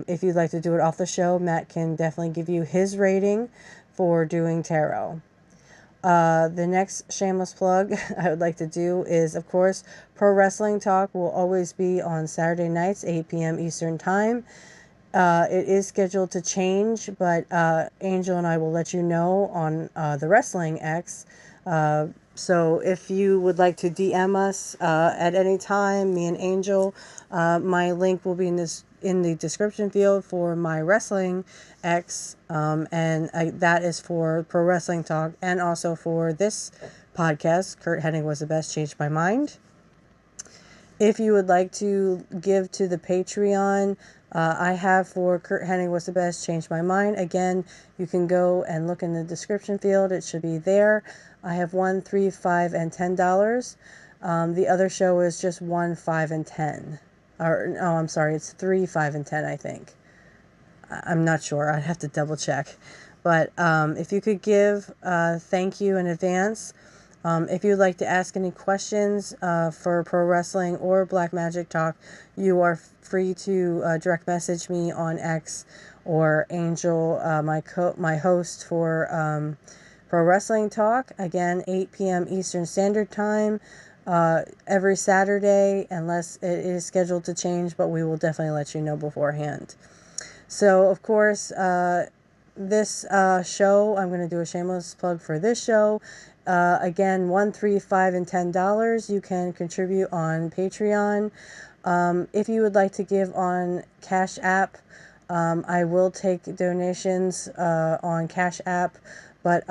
if you'd like to do it off the show, Matt can definitely give you his rating for doing tarot. The next shameless plug I would like to do is, of course, Pro Wrestling Talk will always be on Saturday nights, 8 p.m. Eastern Time. It is scheduled to change, but Angel and I will let you know on the Wrestling X. So if you would like to DM us at any time, me and Angel, my link will be in the description field for my Wrestling X, and that is for Pro Wrestling Talk and also for this podcast, Curt Hennig Was the Best, Changed My Mind. If you would like to give to the Patreon, I have for Curt Hennig Was the Best, Changed My Mind. Again, you can go and look in the description field. It should be there. I have $1, $3, $5, and $10. The other show is just $1, $5, and $10. Or no, I'm sorry, it's $3, $5, and $10. I think. I'm not sure. I'd have to double check. But if you could give, thank you in advance. If you'd like to ask any questions for pro wrestling or Black Magic Talk, you are free to direct message me on X or Angel, my host for Pro Wrestling Talk. Again, 8 p.m. Eastern Standard Time every Saturday, unless it is scheduled to change, but we will definitely let you know beforehand. So, of course, this show, I'm going to do a shameless plug for this show. Again, $1, $3, $5, and $10 you can contribute on Patreon. If you would like to give on Cashapp, I will take donations on Cashapp, but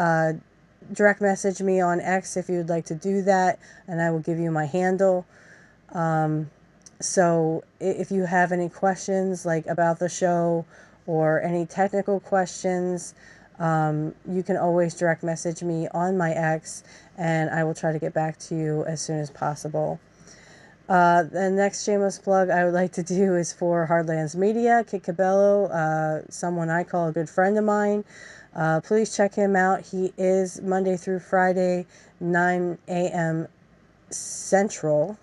direct message me on X if you would like to do that, and I will give you my handle. So if you have any questions like about the show or any technical questions, you can always direct message me on my X, and I will try to get back to you as soon as possible. The next shameless plug I would like to do is for Hardlands Media, Kit Cabello, someone I call a good friend of mine. Please check him out. He is Monday through Friday, 9 a.m. Central,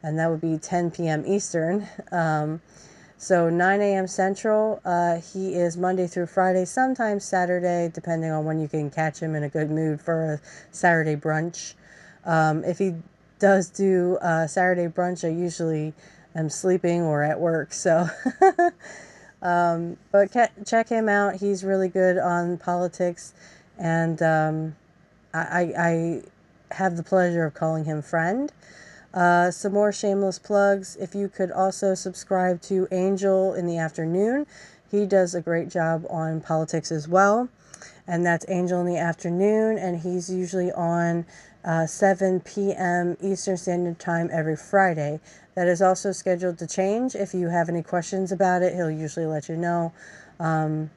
and that would be 10 p.m. Eastern. So 9 a.m. Central, he is Monday through Friday, sometimes Saturday, depending on when you can catch him in a good mood for a Saturday brunch. If he does do Saturday brunch, I usually am sleeping or at work, so but check him out. He's really good on politics, and I have the pleasure of calling him friend. Some more shameless plugs. If you could also subscribe to Angel in the Afternoon. He does a great job on politics as well. And that's Angel in the Afternoon, and he's usually on 7 p.m. Eastern Standard Time every Friday. That is also scheduled to change. If you have any questions about it, he'll usually let you know. And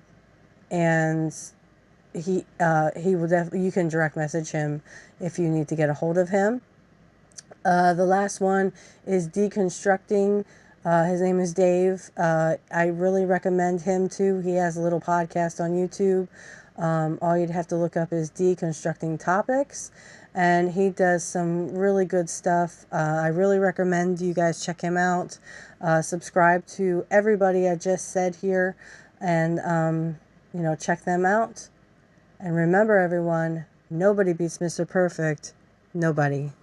he will definitely, you can direct message him if you need to get a hold of him. The last one is Deconstructing. His name is Dave. I really recommend him too. He has a little podcast on YouTube. All you'd have to look up is Deconstructing Topics, and he does some really good stuff. I really recommend you guys check him out. Subscribe to everybody I just said here, and check them out. And remember, everyone, nobody beats Mr. Perfect. Nobody.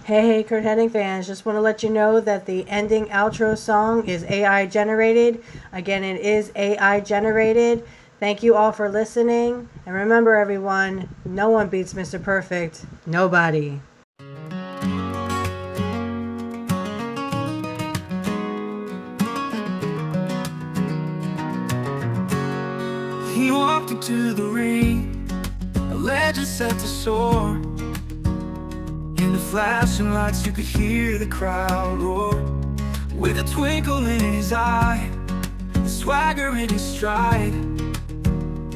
Hey, Curt Hennig fans, just want to let you know that the ending outro song is AI generated. Again, it is AI generated. Thank you all for listening. And remember, everyone, no one beats Mr. Perfect. Nobody. He walked into the ring, a legend set to soar. In the flashing lights you could hear the crowd roar. With a twinkle in his eye, a swagger in his stride,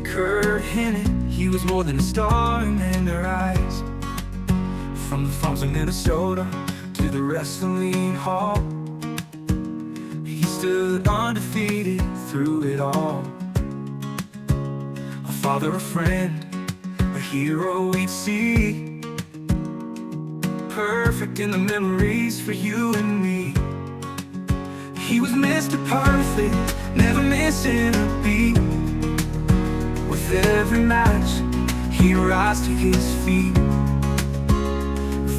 Curt Hennig, he was more than a star in their eyes. From the farms of Minnesota to the wrestling hall, he stood undefeated through it all. father, a friend, a hero we'd see. Perfect in the memories for you and me. He was Mr. Perfect, never missing a beat. With every match, he rise to his feet.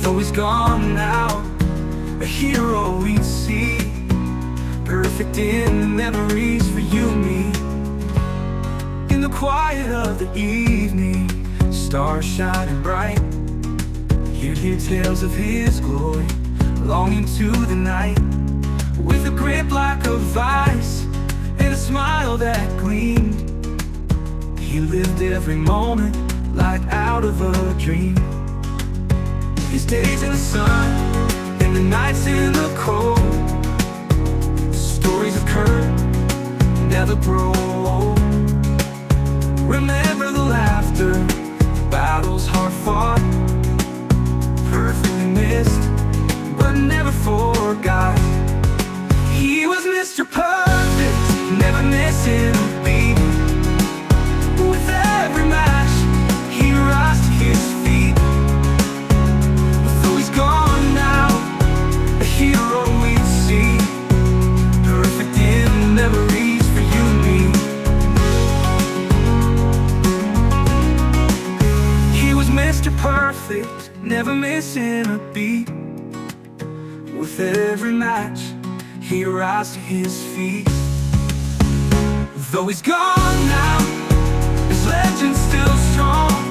Though he's gone now, a hero we see. Perfect in the memories for you and me. In the quiet of the evening, stars shining bright. You'd hear tales of his glory, longing to the night. With a grip like a vice, and a smile that gleamed. He lived every moment like out of a dream. His days in the sun, and the nights in the cold. Stories of Curt never grow old. Remember the laughter, the battles hard fought. Perfectly missed, but never forgot. He was Mr. Perfect, never missing a beat. With every match, he rise to his feet. Though he's gone now, a hero we see. Perfect in memories for you and me. He was Mr. Perfect, never missing a beat. With every match, he rise to his feet. Though he's gone now, his legend's still strong.